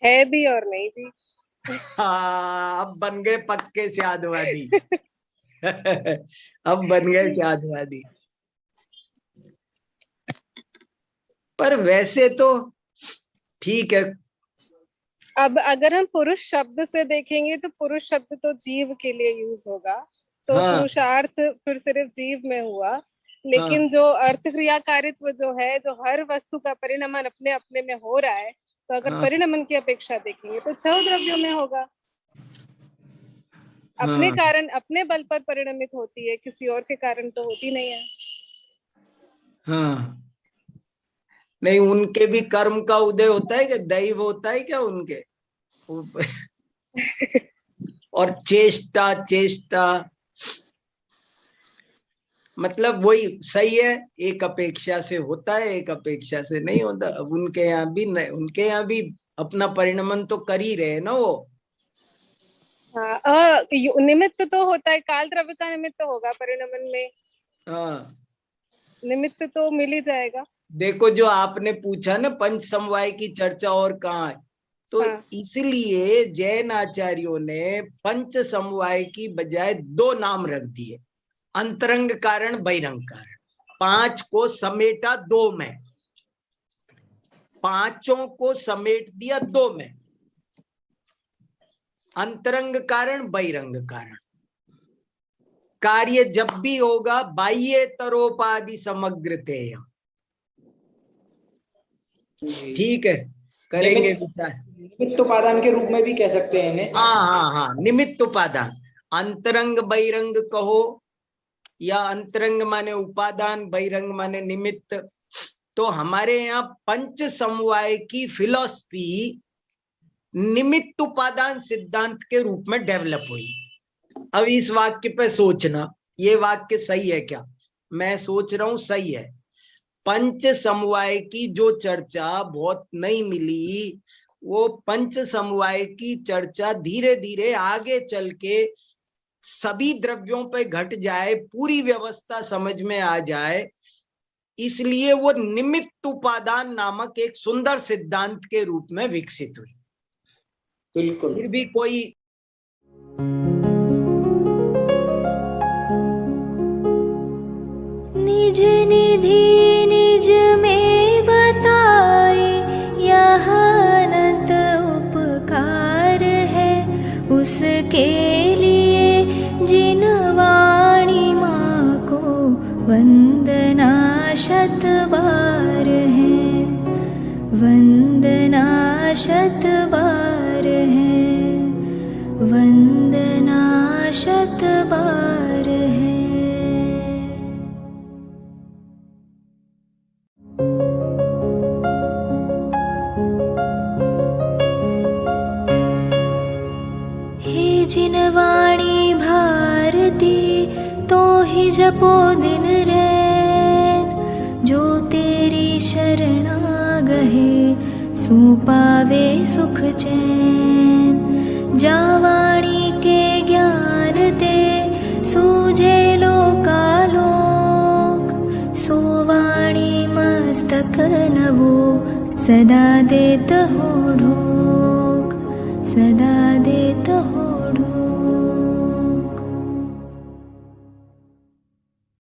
Speaker 7: है भी और नहीं भी।
Speaker 2: हाँ अब बन गए पक्के स्यादवादी। अब बन गए स्यादवादी। पर वैसे तो ठीक है।
Speaker 7: अब अगर हम पुरुष शब्द से देखेंगे तो पुरुष शब्द तो जीव के लिए यूज होगा, तो
Speaker 2: हाँ।
Speaker 7: पुरुषार्थ फिर सिर्फ जीव में हुआ। लेकिन
Speaker 2: हाँ।
Speaker 7: जो अर्थ क्रियाकारित्व जो है, जो हर वस्तु का परिणमन अपने अपने में हो रहा है, तो अगर
Speaker 2: हाँ।
Speaker 7: परिणमन की अपेक्षा देखेंगे तो 6 द्रव्यों में होगा। अपने
Speaker 2: हाँ।
Speaker 7: कारण अपने बल पर परिणमित होती है, किसी और के कारण तो होती नहीं है।
Speaker 2: हाँ नहीं उनके भी कर्म का उदय होता है क्या, दैव होता है क्या उनके? और चेष्टा मतलब वही सही है, एक अपेक्षा से होता है एक अपेक्षा से नहीं होता। अब उनके यहाँ भी नहीं, उनके यहाँ भी अपना परिणमन तो कर ही रहे ना वो।
Speaker 7: हाँ निमित्त तो होता है, काल द्रव्य का निमित्त होगा परिणमन में।
Speaker 2: हाँ
Speaker 7: निमित्त तो मिल ही जाएगा।
Speaker 2: देखो जो आपने पूछा ना पंच समवाय की चर्चा और कहाँ है, तो
Speaker 7: हाँ।
Speaker 2: इसलिए जैन आचार्यों ने पंच समवाय की बजाय 2 नाम रख दिए, अंतरंग कारण बहिरंग कारण। 5 को समेटा 2 में, 5 को समेट दिया 2 में, अंतरंग कारण बहिरंग कारण। कार्य जब भी होगा बाह्य तरोपाधि समग्र तेय। ठीक है करेंगे विचार।
Speaker 3: निमित्त उपादान के रूप में भी कह सकते हैं इन्हें।
Speaker 2: हाँ निमित्त उपादान, अंतरंग बहिरंग कहो, या अंतरंग माने उपादान, बहिरंग माने निमित्त। तो हमारे यहाँ पंच समवाय की फिलॉसफी निमित्त उपादान सिद्धांत के रूप में डेवलप हुई। अब इस वाक्य पे सोचना, ये वाक्य सही है क्या? मैं सोच रहा हूं सही है। पंच समवाय की जो चर्चा बहुत नहीं मिली, वो पंच समवाय की चर्चा धीरे धीरे आगे चल के सभी द्रव्यों पे घट जाए, पूरी व्यवस्था समझ में आ जाए, इसलिए वो निमित्त उपादान नामक एक सुंदर सिद्धांत के रूप में विकसित हुई।
Speaker 3: बिल्कुल।
Speaker 2: फिर भी कोई
Speaker 1: निज निधि निज में बताए, यह अनंत उपकार है उसके लिए जिन वाणी माँ को वंदना शत बार है, वंदना शत बार है, वंदना शत बार है। हे जिन वाणी भारती तो ही जपो दिन रैन, जो तेरी शरणा गहे सो पावे सुख चैन। जा वाणी के ज्ञान ते सूझे लोकालोक, सो वाणी मस्तक नवो सदा देत हो ढोक, सदा देत हो